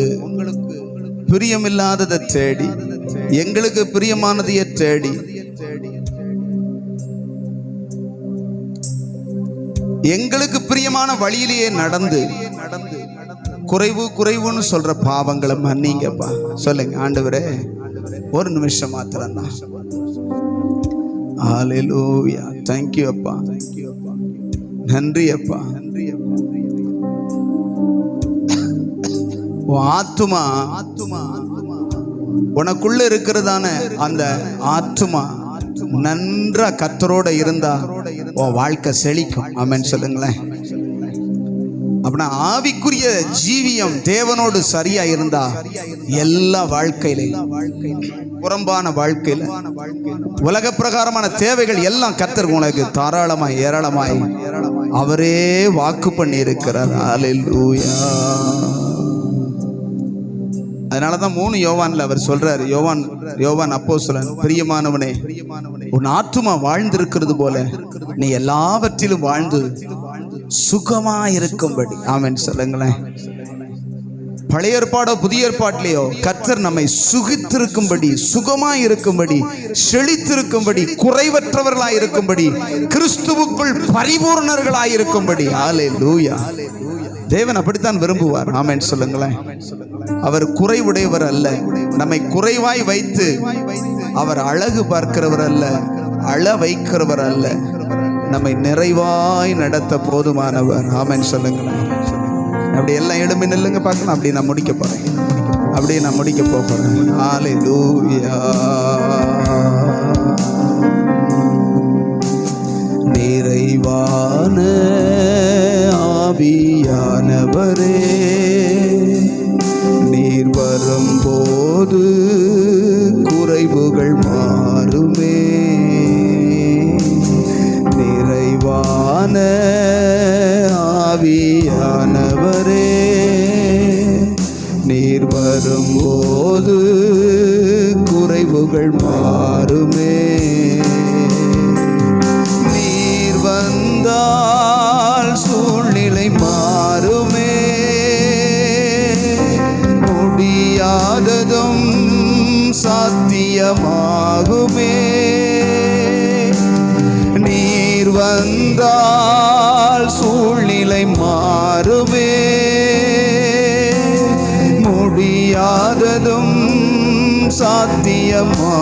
பிரியமில்லாததை தேடி எங்களுக்கு பிரியமானதையே தேடி எங்களுக்கு பிரியமான வழியிலேயே நடந்து குறைவுன்னு சொல்ற பாவங்களை மன்னிங்கப்பா. சொல்லுங்க ஆண்டவரே, ஒரு நிமிஷம் மாத்திரம் தான். ஹல்லேலூயா. தேங்க் யூ அப்பா, நன்றி அப்பா. ஆத்துமா உனக்குள்ள இருக்கிறதான அந்த ஆத்துமா நன்றா கர்த்தரோட இருந்தா உன் வாழ்க்கை செழிக்கும். ஆமென் சொல்லுங்களேன். அப்படின்னா ஆவிக்குரிய ஜீவியம் தேவனோடு சரியா இருந்தா எல்லா வாழ்க்கையிலும், புறம்பான வாழ்க்கையில, உலக பிரகாரமான தேவைகள் எல்லாம் கர்த்தர் உனக்கு தாராளமாய் ஏராளமாய் அவரே வாக்கு பண்ணி இருக்கிறார். ஹல்லேலூயா. அதனாலதான் 3 யோவான்ல அவர் சொல்றாரு, யோவான் அப்போஸ்தலன், பிரியமானவனே, உன் ஆத்துமா வாழ்ந்திருக்கிறது போல நீ எல்லாவற்றிலும் வாழ்ந்து சுகமா இருக்கும்படி. ஆமென் சொல்லுங்களேன். பழைய ஏற்பாடோ புதிய ஏற்பாட்டிலேயோ கர்த்தர் நம்மை சுகித்திருக்கும்படி, சுகமா இருக்கும்படி, செழித்திருக்கும்படி, குறைவற்றவர்களாய் இருக்கும்படி, கிறிஸ்துவுக்குள் பரிபூர்ணர்களாய் இருக்கும்படி. ஹல்லேலூயா. தேவன் அப்படித்தான் விரும்புவார். ஆமென் சொல்லுங்களேன். அவர் குறைவுடையவர் அல்ல. நம்மை குறைவாய் வைத்து அவர் அழகு பார்க்கிறவர் அல்ல, அழ வைக்கிறவர் அல்ல. நம்மை நிறைவாய் நடத்த போதுமானவர். ஆமென் சொல்லுங்களேன். அப்படி எல்லாம் எழும்பி நில்லுங்க பார்க்கலாம். அப்படி நான் முடிக்க போறேன். அப்படியே நான் முடிக்க போறேன். ஹல்லேலூயா. நிறைவான ஆவியானவரே, நீர் வரும்போது குறைவுகள் மாறுமே. நிறைவான ஆவியானவரே, நீர் வரும்போது குறைவுகள் மாறுமே. நீர் வந்தால் சூழ்நிலை மாறுமே. முடியாததும் சாத்தியமாகுமே. நீர் வந்தால் சூழ்நிலை மாறுமே. முடியாததும் சாத்தியமாகுமே.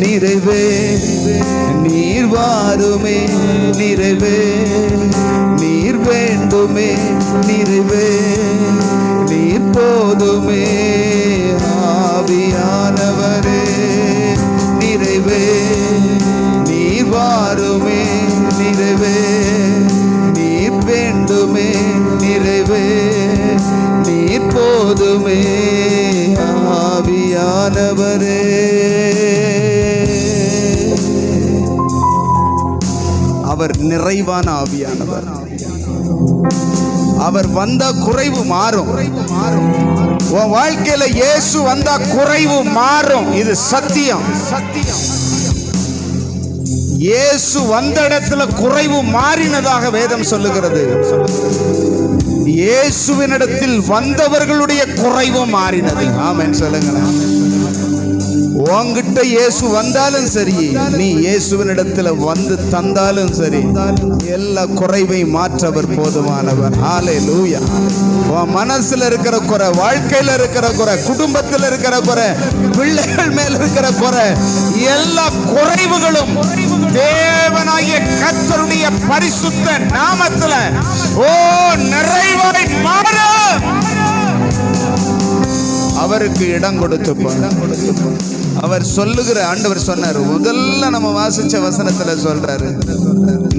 நிறைவே நீர் வாருமே. நிறைவே நீர் வேண்டுமே. நிறைவே நீர் போதுமே. போதுமே ஆவியானவரே. அவர் நிறைவான ஆவியானவர். அவர் வந்தா குறைவு மாறும். உன் வாழ்க்கையில இயேசு வந்தா குறைவு மாறும். இது சத்தியம். இயேசு வந்த இடத்துல குறைவு மாறினதாக வேதம் சொல்லுகிறது. இயேசுவினிடத்தில் வந்தவர்களுடைய குறைவு மாறினது. ஆமென் சொல்லுங்களேன். உன்கிட்ட இயேசு வந்தாலும் சரி, நீ இயேசுவினிடத்துல வந்து தந்தாலும் சரி, எல்லா குறைவை மாற்றவர் போதுமானவர். ஹல்லேலூயா. உன் மனசுல இருக்கிற குறை, வாழ்க்கையில இருக்கிற குறை, குடும்பத்தில் இருக்கிற குறை, பிள்ளைகள் மேல் இருக்கிற குறை, எல்லா குறைவுகளும் தேவனாகிய கர்த்தருடைய பரிசுத்த நாமத்துல நிறைவாய் மாறும். அவருக்கு இடம் கொடுத்துப்பார். அவர் சொல்லுகிற ஆண்டவர் சொன்னார். முதல்ல நம்ம வாசிச்ச வசனத்துல சொல்றாரு,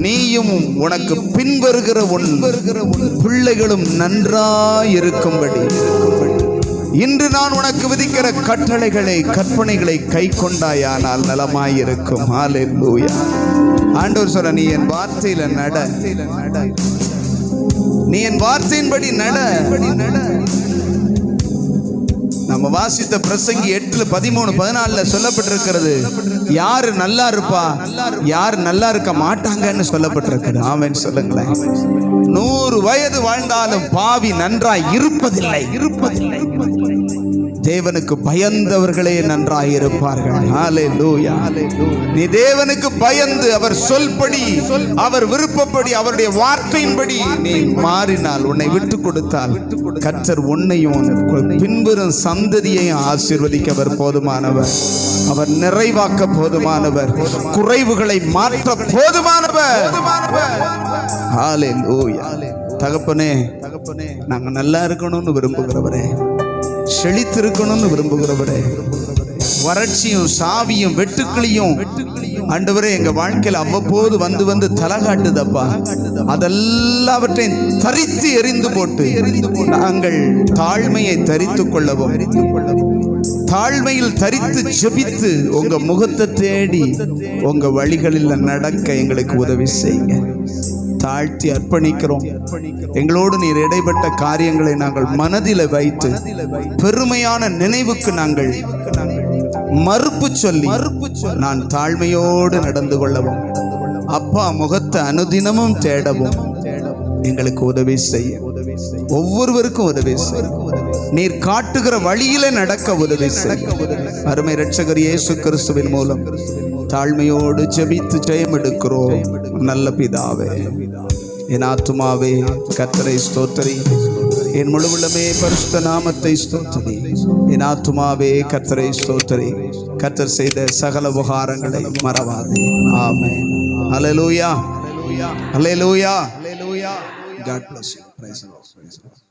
நீயும் உனக்கு பின்வருகிற உன் பிள்ளைகளும் நன்றாயிருக்கும்படி இன்று நான் உனக்கு விதிக்கிற கட்டளைகளை கற்பனைகளை கை கொண்டாயானால் நலமாயிருக்கும். ஹல்லேலூயா. ஆண்டவர் சொல்ற, நீ என் வார்த்தையில நட, நீ என் வார்த்தையின்படி நட. நம்ம வாசித்த பிரசங்கி 8:13-14 சொல்லப்பட்டிருக்கிறது, யாரு நல்லா இருப்பா, யாரு நல்லா இருக்க மாட்டாங்கன்னு சொல்லப்பட்டிருக்கிறது. ஆமென் சொல்லுங்களேன். 100 வயது வாழ்ந்தாலும் பாவி நன்றாய் இருப்பதில்லை. தேவனுக்கு பயந்தவர்களே நன்றாய் இருப்பார்கள். ஹல்லேலூயா. நீ தேவனுக்கு பயந்து அவர் சொல்படி, அவர் விருப்பப்படி, அவருடைய வார்த்தையின்படி நீ மாறினால், உன்னை விட்டு கொடுத்தால், கர்த்தர் உன்னையும் பின்வரும் சந்ததியையும் ஆசீர்வதிக்க அவர் போதுமானவர். அவர் நிறைவாக்க போதுமானவர். குறைவுகளை மாற்ற போதுமானவர். ஹல்லேலூயா. தகப்பனே, நாங்க நல்லா இருக்கணும்னு விரும்புகிறவரே, செழித்திருக்கணும்னு விரும்புகிறவரே, வறட்சியும் சாவியும் வெட்டுக்கிளியும் ஆண்டவரே எங்க வாழ்க்கையில் அவ்வப்போது வந்து வந்து தலகாட்டுதப்பா. அதெல்லாவற்றையும் தரித்து எறிந்து போட்டு நாங்கள் தாழ்மையை தரித்து கொள்ளவும், தாழ்மையில் தரித்து ஜெபித்து உங்க முகத்தை தேடி உங்க வழிகளில் நடக்க எங்களுக்கு உதவி செய்யுங்க. தாழ்த்தி அர்ப்பணிக்கிறோம். எங்களோடு நீர் இடைப்பட்ட காரியங்களை நாங்கள் மனதில் வைத்து பெருமையான நினைவுக்கு நாங்கள் மறுப்பு சொல்லி நான் தாழ்மையோடு நடந்து கொள்ளவும், அப்பா முகத்தை அனுதினமும் தேடவும் எங்களுக்கு உதவி செய்ய, ஒவ்வொருவருக்கும் உதவி செய்ய, நீர் காட்டுகிற வழியிலே நடக்க உதவி செய்ய. அருமை இரட்சகர் இயேசு கிறிஸ்துவின் மூலம் தாழ்மையோடு ஜெபித்து ஜெயம் எடுக்கிறோம் நல்ல பிதாவே. என் ஆத்துமாவே கர்த்தரை ஸ்தோத்திரி, என் முழுவுள்ளமே பரிசுத்த நாமத்தை ஸ்தோத்திரி. என் ஆத்துமாவே கர்த்தரை ஸ்தோத்திரி, கர்த்தர் செய்த சகல உபகாரங்களை மறவாதே. ஆமென். ஹல்லேலூயா. ஹல்லேலூயா. God bless you. Praise the Lord. Praise the Lord.